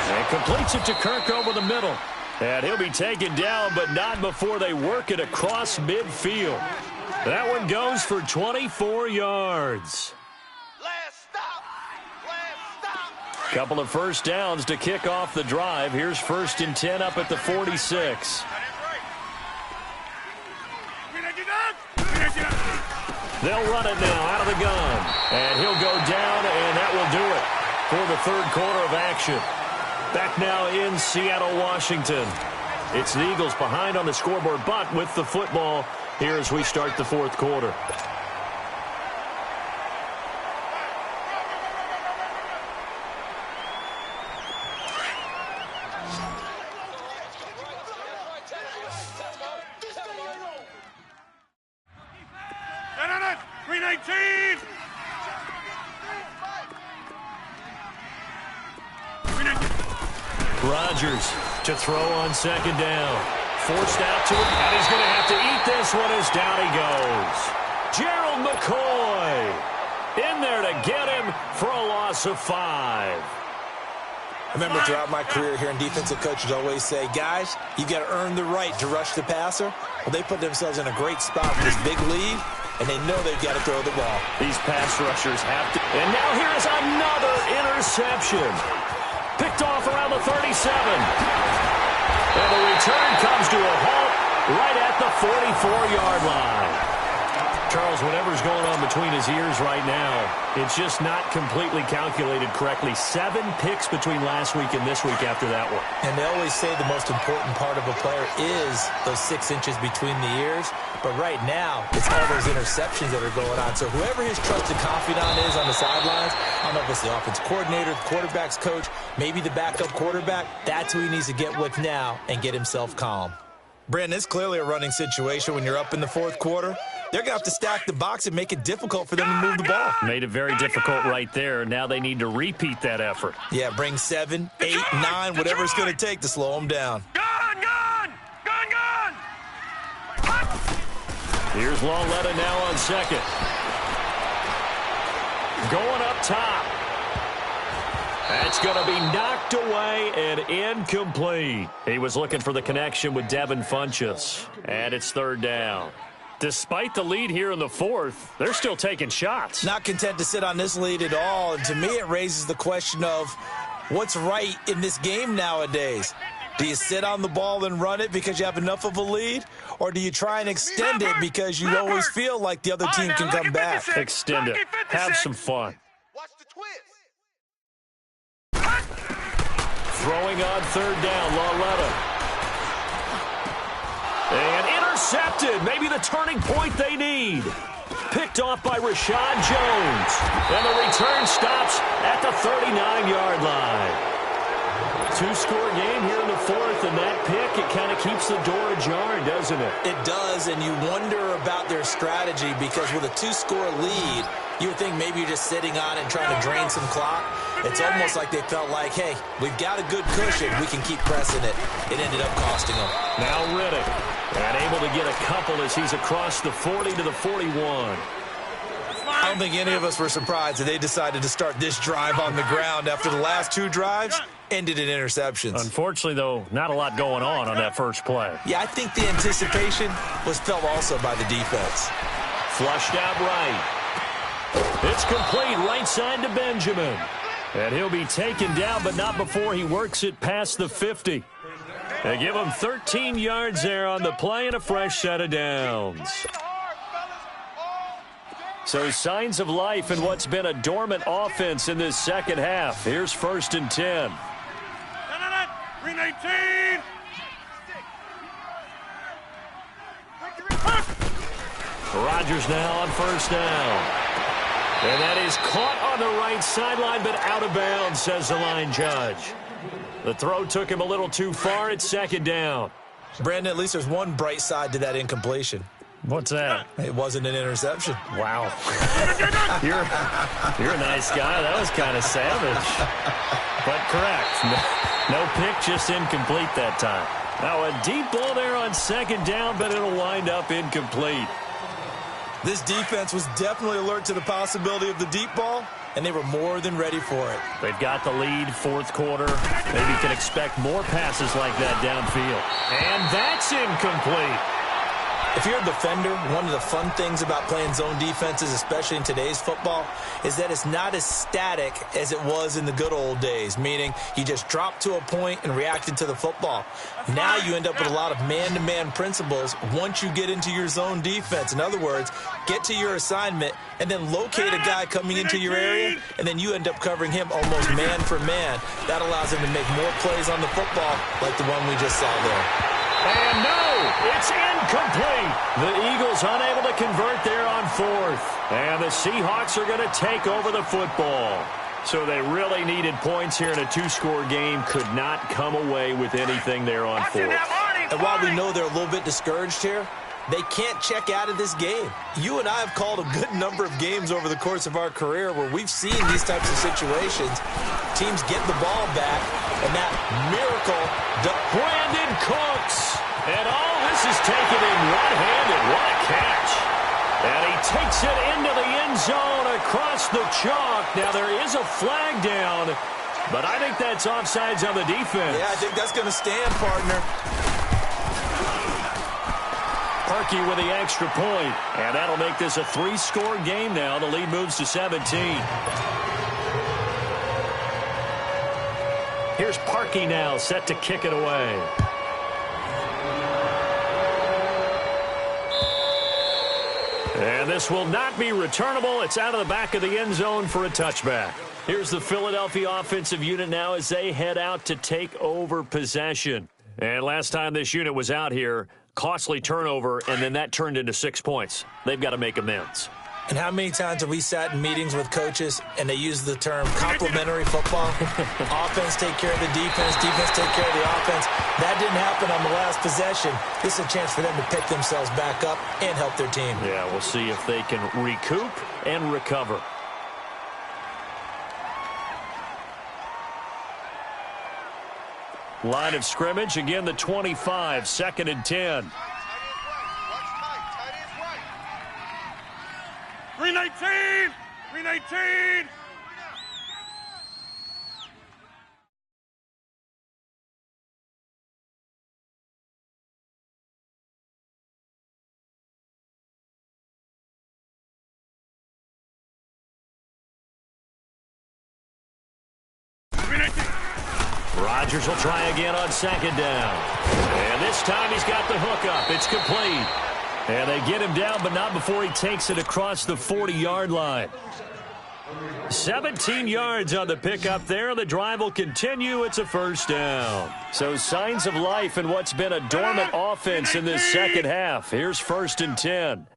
And completes it to Kirk over the middle. And he'll be taken down, but not before they work it across midfield. That one goes for 24 yards. Last stop. Couple of first downs to kick off the drive. Here's 1st and 10 up at the 46. They'll run it now out of the gun. And he'll go down, and that will do it for the 3rd quarter of action. Back now in Seattle, Washington. It's the Eagles behind on the scoreboard, but with the football here as we start the 4th quarter. Rodgers to throw on second down. Forced out to him, and he's going to have to eat this one as down he goes. Gerald McCoy in there to get him for a loss of 5. I remember throughout my career hearing defensive coaches always say, guys, you've got to earn the right to rush the passer. Well, they put themselves in a great spot with this big lead, and they know they've got to throw the ball. These pass rushers have to. And now here is another interception. Picked off around the 37. And the return comes to a halt right at the 44-yard line. Charles, whatever's going on between his ears right now, it's just not completely calculated correctly. 7 picks between last week and this week after that one. And they always say the most important part of a player is those 6 inches between the ears. But right now, it's all those interceptions that are going on. So whoever his trusted confidant is on the sidelines, I don't know if it's the offense coordinator, the quarterback's coach, maybe the backup quarterback, that's who he needs to get with now and get himself calm. Brandon, it's clearly a running situation when you're up in the 4th quarter. They're going to have to stack the box and make it difficult for them to move the ball. Made it very difficult right there. Now they need to repeat that effort. Yeah, bring 7, 8, 9, whatever it's going to take to slow them down. Gone! Here's Lauletta now on second. Going up top. That's going to be knocked away and incomplete. He was looking for the connection with Devin Funchess. And it's 3rd down. Despite the lead here in the 4th, they're still taking shots. Not content to sit on this lead at all. And to me, it raises the question of what's right in this game nowadays. Do you sit on the ball and run it because you have enough of a lead? Or do you try and extend it because you always feel like the other team can come back? Extend it. Have some fun. Watch the twist. Throwing on 3rd down, Lauletta. And intercepted. Maybe the turning point they need. Picked off by Rashad Jones. And the return stops at the 39-yard line. 2-score game here in the 4th, and that pick, it kind of keeps the door ajar, doesn't it? It does, and you wonder about their strategy because with a 2-score lead, you would think maybe you're just sitting on it and trying to drain some clock. It's almost like they felt like, hey, we've got a good cushion. We can keep pressing it. It ended up costing them. Now Riddick, and able to get a couple as he's across the 40 to the 41. I don't think any of us were surprised that they decided to start this drive on the ground after the last 2 drives ended in interceptions. Unfortunately, though, not a lot going on that first play. Yeah, I think the anticipation was felt also by the defense. Flushed out right. It's complete right side to Benjamin. And he'll be taken down, but not before he works it past the 50. They give him 13 yards there on the play and a fresh set of downs. So signs of life in what's been a dormant offense in this second half. Here's 1st and 10. Green 18. Rodgers now on 1st down. And that is caught on the right sideline, but out of bounds, says the line judge. The throw took him a little too far. It's 2nd down. Brandon, at least there's one bright side to that incompletion. What's that? It wasn't an interception. Wow. You're a nice guy. That was kind of savage. But correct. No pick, just incomplete that time. Now a deep ball there on 2nd down, but it'll wind up incomplete. This defense was definitely alert to the possibility of the deep ball, and they were more than ready for it. They've got the lead, 4th quarter. Maybe can expect more passes like that downfield. And that's incomplete. If you're a defender, one of the fun things about playing zone defenses, especially in today's football, is that it's not as static as it was in the good old days, meaning you just dropped to a point and reacted to the football. Now you end up with a lot of man-to-man principles once you get into your zone defense. In other words, get to your assignment and then locate a guy coming into your area, and then you end up covering him almost man for man. That allows him to make more plays on the football like the one we just saw there. And no, it's incomplete. The Eagles unable to convert there on 4th. And the Seahawks are going to take over the football. So they really needed points here in a 2-score game. Could not come away with anything there on 4th. And while we know they're a little bit discouraged here, they can't check out of this game. You and I have called a good number of games over the course of our career where we've seen these types of situations. Teams get the ball back, and that miracle. Brandon Cooks. And all this is taken in one-handed. What a catch. And he takes it into the end zone across the chalk. Now there is a flag down, but I think that's offsides on the defense. Yeah, I think that's going to stand, partner. Parkey with the extra point, and that'll make this a 3-score game now. The lead moves to 17. Here's Parkey now, set to kick it away. And this will not be returnable. It's out of the back of the end zone for a touchback. Here's the Philadelphia offensive unit now as they head out to take over possession. And last time this unit was out here, costly turnover, and then that turned into 6 points. They've got to make amends. And how many times have we sat in meetings with coaches and they use the term complementary football? Offense take care of the defense, defense take care of the offense. That didn't happen on the last possession. This is a chance for them to pick themselves back up and help their team. Yeah, we'll see if they can recoup and recover. Line of scrimmage, again the 25, 2nd and 10. Green 19! Green 19! Rodgers will try again on 2nd down. And this time he's got the hook up. It's complete. And they get him down, but not before he takes it across the 40-yard line. 17 yards on the pickup there. The drive will continue. It's a 1st down. So signs of life in what's been a dormant offense in this second half. Here's 1st and 10.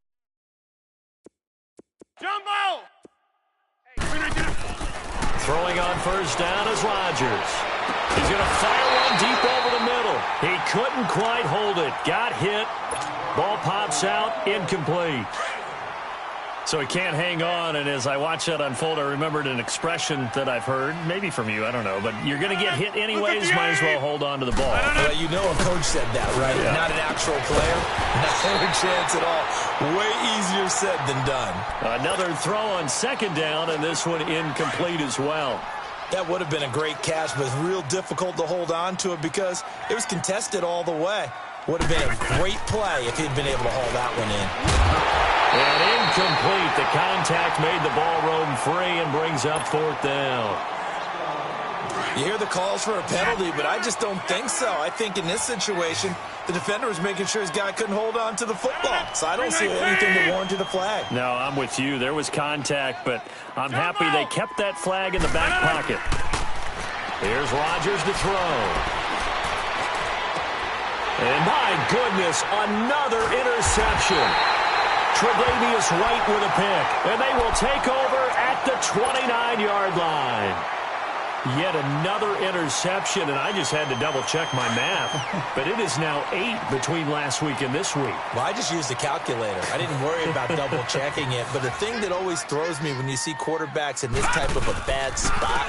Jumbo! Throwing on 1st down is Rodgers. He's going to fire one deep over the middle. He couldn't quite hold it. Got hit. Ball pops out, incomplete. So he can't hang on, and as I watch that unfold, I remembered an expression that I've heard, maybe from you, I don't know, but you're going to get hit anyways, might as well hold on to the ball. Well, you know a coach said that, right? Yeah. Not an actual player. Not a chance at all. Way easier said than done. Another throw on 2nd down, and this one incomplete as well. That would have been a great catch, but real difficult to hold on to it because it was contested all the way. Would have been a great play if he'd been able to haul that one in. And incomplete. The contact made the ball roam free and brings up 4th down. You hear the calls for a penalty, but I just don't think so. I think in this situation, the defender was making sure his guy couldn't hold on to the football. So I don't see anything that warranted a flag. No, I'm with you. There was contact, but I'm happy they kept that flag in the back pocket. Here's Rodgers to throw. And my goodness, another interception. Tre'Davious White with a pick. And they will take over at the 29-yard line. Yet another interception, and I just had to double-check my math. But it is now 8 between last week and this week. Well, I just used a calculator. I didn't worry about double-checking it. But the thing that always throws me when you see quarterbacks in this type of a bad spot,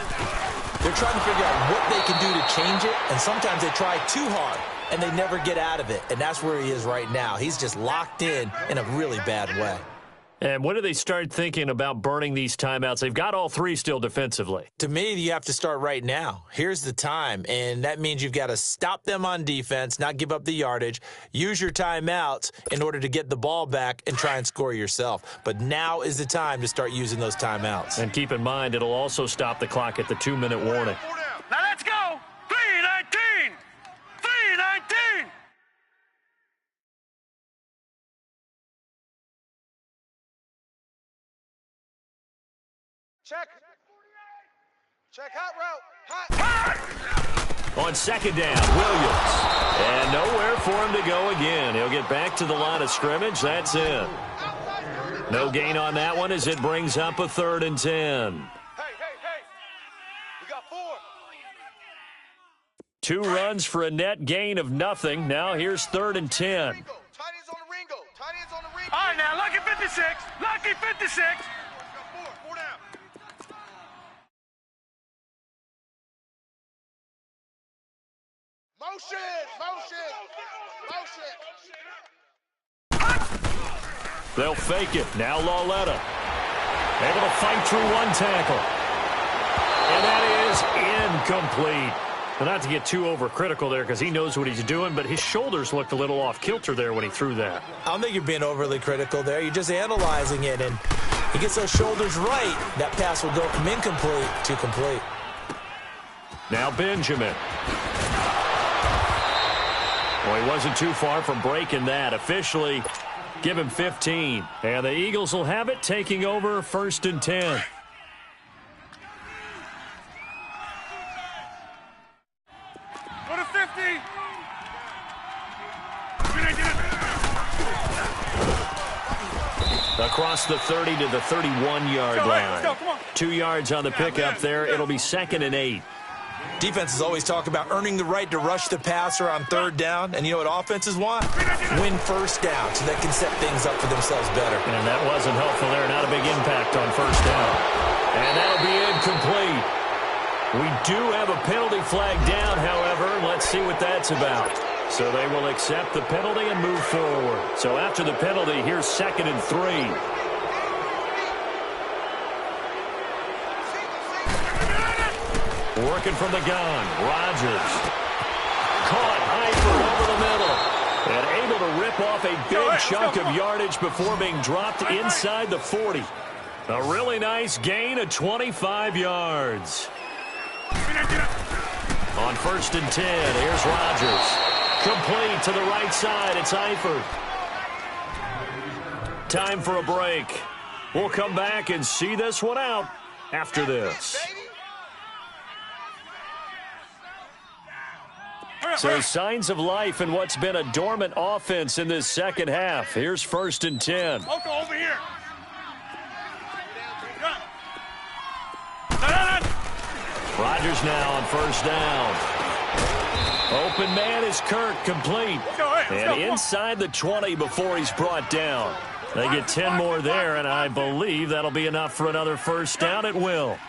they're trying to figure out what they can do to change it, and sometimes they try too hard, and they never get out of it. And that's where he is right now. He's just locked in a really bad way. And when do they start thinking about burning these timeouts? They've got all 3 still defensively. To me, you have to start right now. Here's the time, and that means you've got to stop them on defense, not give up the yardage, use your timeouts in order to get the ball back and try and score yourself. But now is the time to start using those timeouts. And keep in mind, it'll also stop the clock at the 2-minute warning. Now let's go. 3:19. 3:19. Check hot route. Hot. On second down, Williams. And nowhere for him to go again. He'll get back to the line of scrimmage. That's it. No gain on that one as it brings up a 3rd and 10. Hey. We got 4. 2 runs for a net gain of nothing. Now here's 3rd and 10. Tight ends on the Ringo. All right, now, lucky 56. Lucky 56. 4 down. Motion. They'll fake it. Now Lauletta. Able to fight through 1 tackle. And that is incomplete. Well, not to get too overcritical there because he knows what he's doing, but his shoulders looked a little off kilter there when he threw that. I don't think you're being overly critical there. You're just analyzing it, and he gets those shoulders right. That pass will go from incomplete to complete. Now Benjamin. Well, he wasn't too far from breaking that. Officially, give him 15. And the Eagles will have it, taking over 1st and 10. Go to 50. Across the 30 to the 31-yard line. Let's go, come on. 2 yards on the pickup there. It'll be 2nd and 8. Defenses always talk about earning the right to rush the passer on 3rd down. And you know what offenses want? Win 1st down so they can set things up for themselves better. And that wasn't helpful there. Not a big impact on 1st down. And that'll be incomplete. We do have a penalty flag down, however. Let's see what that's about. So they will accept the penalty and move forward. So after the penalty, here's 2nd and 3. Working from the gun, Rodgers. Caught Eifert over the middle. And able to rip off a big chunk of yardage before being dropped inside the 40. A really nice gain of 25 yards. On 1st and 10, here's Rodgers. Complete to the right side, it's Eifert. Time for a break. We'll come back and see this one out after this. So signs of life in what's been a dormant offense in this second half. Here's 1st and 10. Over here. Rodgers now on 1st down. Open man is Kirk, complete. And inside the 20 before he's brought down. They get 10 more there, and I believe that'll be enough for another 1st down. It will.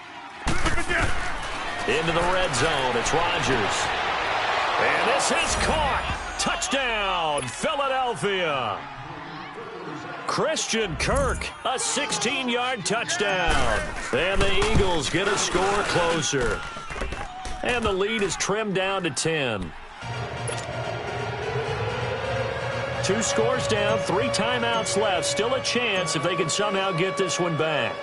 Into the red zone, it's Rodgers. And this is caught. Touchdown, Philadelphia. Christian Kirk, a 16-yard touchdown. And the Eagles get a score closer. And the lead is trimmed down to 10. 2 scores down, 3 timeouts left. Still a chance if they can somehow get this one back.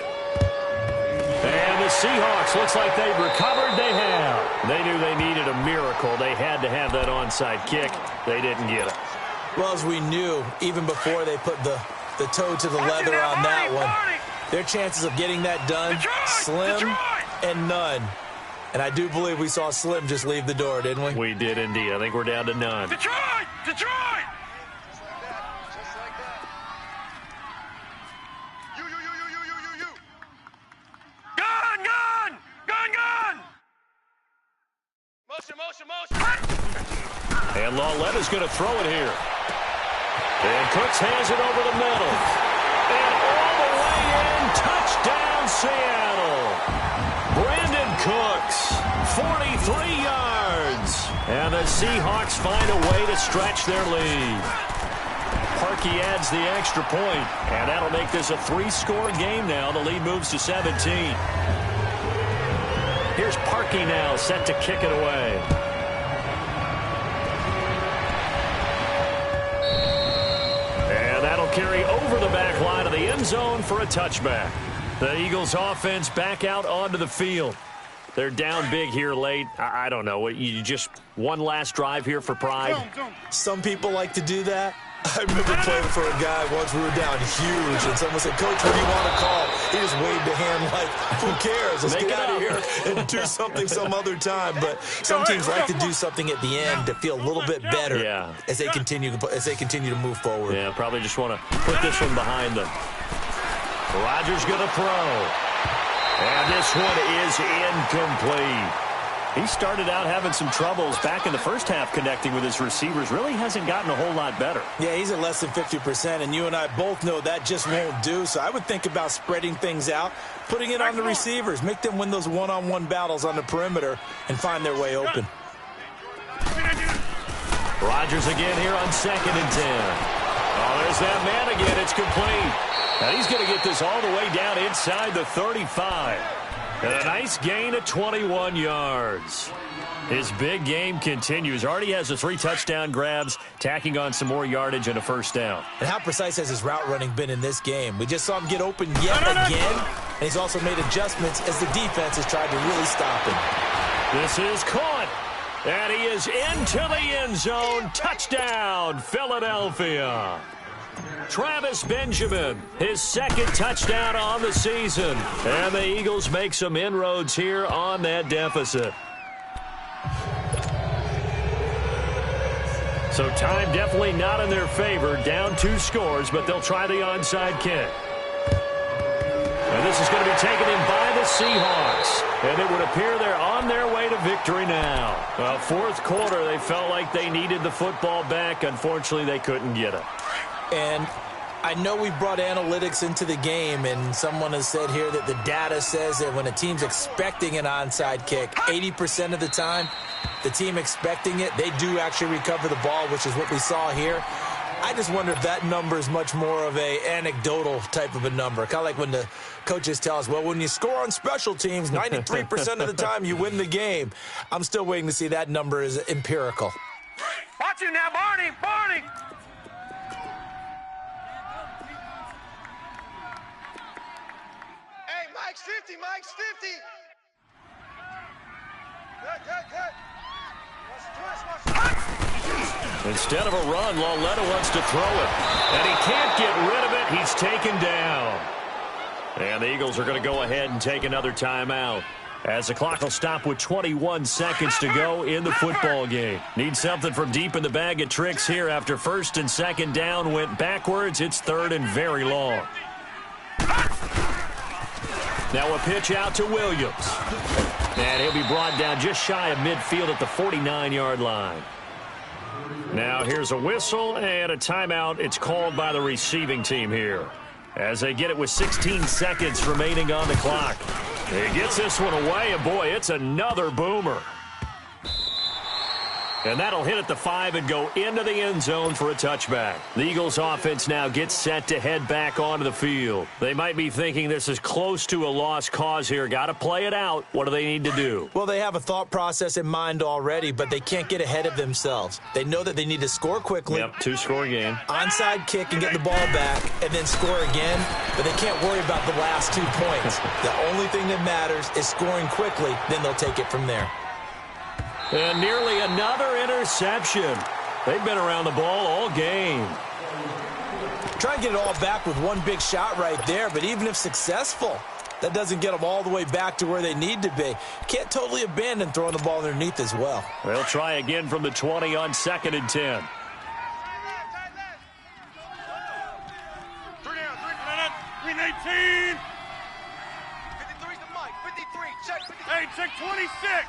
And the Seahawks, looks like they've recovered. They have. They knew they needed a miracle. They had to have that onside kick. They didn't get it. Well, as we knew, even before they put the toe to the leather on that one, their chances of getting that done, slim and none. And I do believe we saw Slim just leave the door, didn't we? We did indeed. I think we're down to none. Detroit! Detroit! Just like that. You. Gun! Gun! Gun! Gun! Motion. And Lauletta's going to throw it here. And Cooks hands it over the middle. And all the way in, touchdown Seattle. Brandon Cooks, 43 yards. And the Seahawks find a way to stretch their lead. Parkey adds the extra point, and that'll make this a 3-score game now. The lead moves to 17. Here's Parkey now, set to kick it away. And that'll carry over the back line of the end zone for a touchback. The Eagles offense back out onto the field. They're down big here late. I don't know. You just one last drive here for pride? Some people like to do that. I remember playing for a guy once. We were down huge, and someone said, "Coach, what do you want to call?" He just waved a hand like, "Who cares? Let's get out of here and do something some other time." But some teams like to do something at the end to feel a little bit better as they continue to move forward. Yeah, probably just want to put this one behind them. Rodgers going to throw. And this one is incomplete. He started out having some troubles back in the first half connecting with his receivers. Really hasn't gotten a whole lot better. Yeah, he's at less than 50%, and you and I both know that just won't do. So I would think about spreading things out, putting it on the receivers, make them win those one-on-one battles on the perimeter and find their way open. Rodgers again here on 2nd and 10. Oh, there's that man again. It's complete. And he's going to get this all the way down inside the 35. And a nice gain of 21 yards. His big game continues. Already has the 3 touchdown grabs, tacking on some more yardage and a first down. And how precise has his route running been in this game? We just saw him get open yet again, and he's also made adjustments as the defense has tried to really stop him. This is caught, and he is into the end zone. Touchdown, Philadelphia. Travis Benjamin, his 2nd touchdown on the season. And the Eagles make some inroads here on that deficit. So time definitely not in their favor. Down 2 scores, but they'll try the onside kick. And this is going to be taken in by the Seahawks. And it would appear they're on their way to victory now. Well, 4th quarter, they felt like they needed the football back. Unfortunately, they couldn't get it. And I know we brought analytics into the game, and someone has said here that the data says that when a team's expecting an onside kick, 80% of the time, the team expecting it, they do actually recover the ball, which is what we saw here. I just wonder if that number is much more of a anecdotal type of a number. Kind of like when the coaches tell us, well, when you score on special teams, 93% of the time you win the game. I'm still waiting to see that number is empirical. Watch it now, Barney! Barney! Mike's 50, Mike's 50. Good. Instead of a run, Lauletta wants to throw it. And he can't get rid of it. He's taken down. And the Eagles are going to go ahead and take another timeout, as the clock will stop with 21 seconds to go in the football game. Need something from deep in the bag of tricks here after 1st and 2nd down went backwards. It's 3rd and very long. Now a pitch out to Williams. And he'll be brought down just shy of midfield at the 49-yard line. Now here's a whistle and a timeout. It's called by the receiving team here, as they get it with 16 seconds remaining on the clock. He gets this one away, and boy, it's another boomer. And that'll hit at the 5 and go into the end zone for a touchback. The Eagles offense now gets set to head back onto the field. They might be thinking this is close to a lost cause here. Got to play it out. What do they need to do? Well, they have a thought process in mind already, but they can't get ahead of themselves. They know that they need to score quickly. Yep, 2-score game. Onside kick and get the ball back and then score again, but they can't worry about the last 2 points. The only thing that matters is scoring quickly, then they'll take it from there. And nearly another interception. They've been around the ball all game. Try and get it all back with one big shot right there, but even if successful, that doesn't get them all the way back to where they need to be. Can't totally abandon throwing the ball underneath as well. They'll try again from the 20 on 2nd and 10. 3 down, 3 minutes, 3 18. 53's the mic. 53. Check 53. Hey, check 26.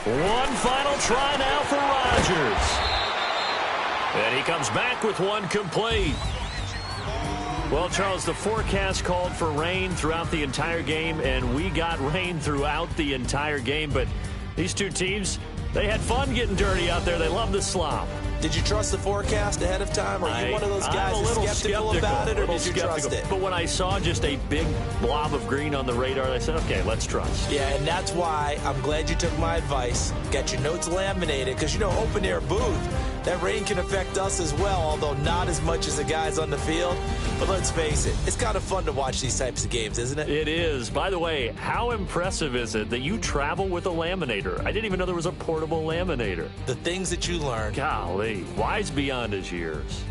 One final try now for Rodgers. And he comes back with one complete. Well, Charles, the forecast called for rain throughout the entire game, and we got rain throughout the entire game. But these two teams, they had fun getting dirty out there. They love the slop. Did you trust the forecast ahead of time? Are you one of those guys who's skeptical about it, or did you trust it? But when I saw just a big blob of green on the radar, I said, okay, let's trust. Yeah, and that's why I'm glad you took my advice. Got your notes laminated, because, you know, open-air booth, that rain can affect us as well, although not as much as the guys on the field. But let's face it, it's kind of fun to watch these types of games, isn't it? It is. By the way, how impressive is it that you travel with a laminator? I didn't even know there was a portable laminator. The things that you learn. Golly, wise beyond his years.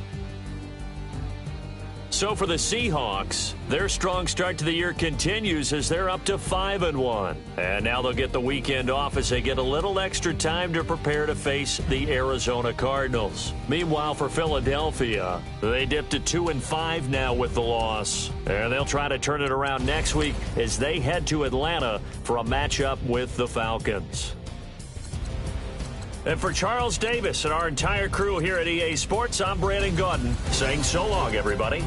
So for the Seahawks, their strong start to the year continues as they're up to 5-1. And now they'll get the weekend off as they get a little extra time to prepare to face the Arizona Cardinals. Meanwhile, for Philadelphia, they dipped to 2-5 now with the loss. And they'll try to turn it around next week as they head to Atlanta for a matchup with the Falcons. And for Charles Davis and our entire crew here at EA Sports, I'm Brandon Gaudin saying so long, everybody.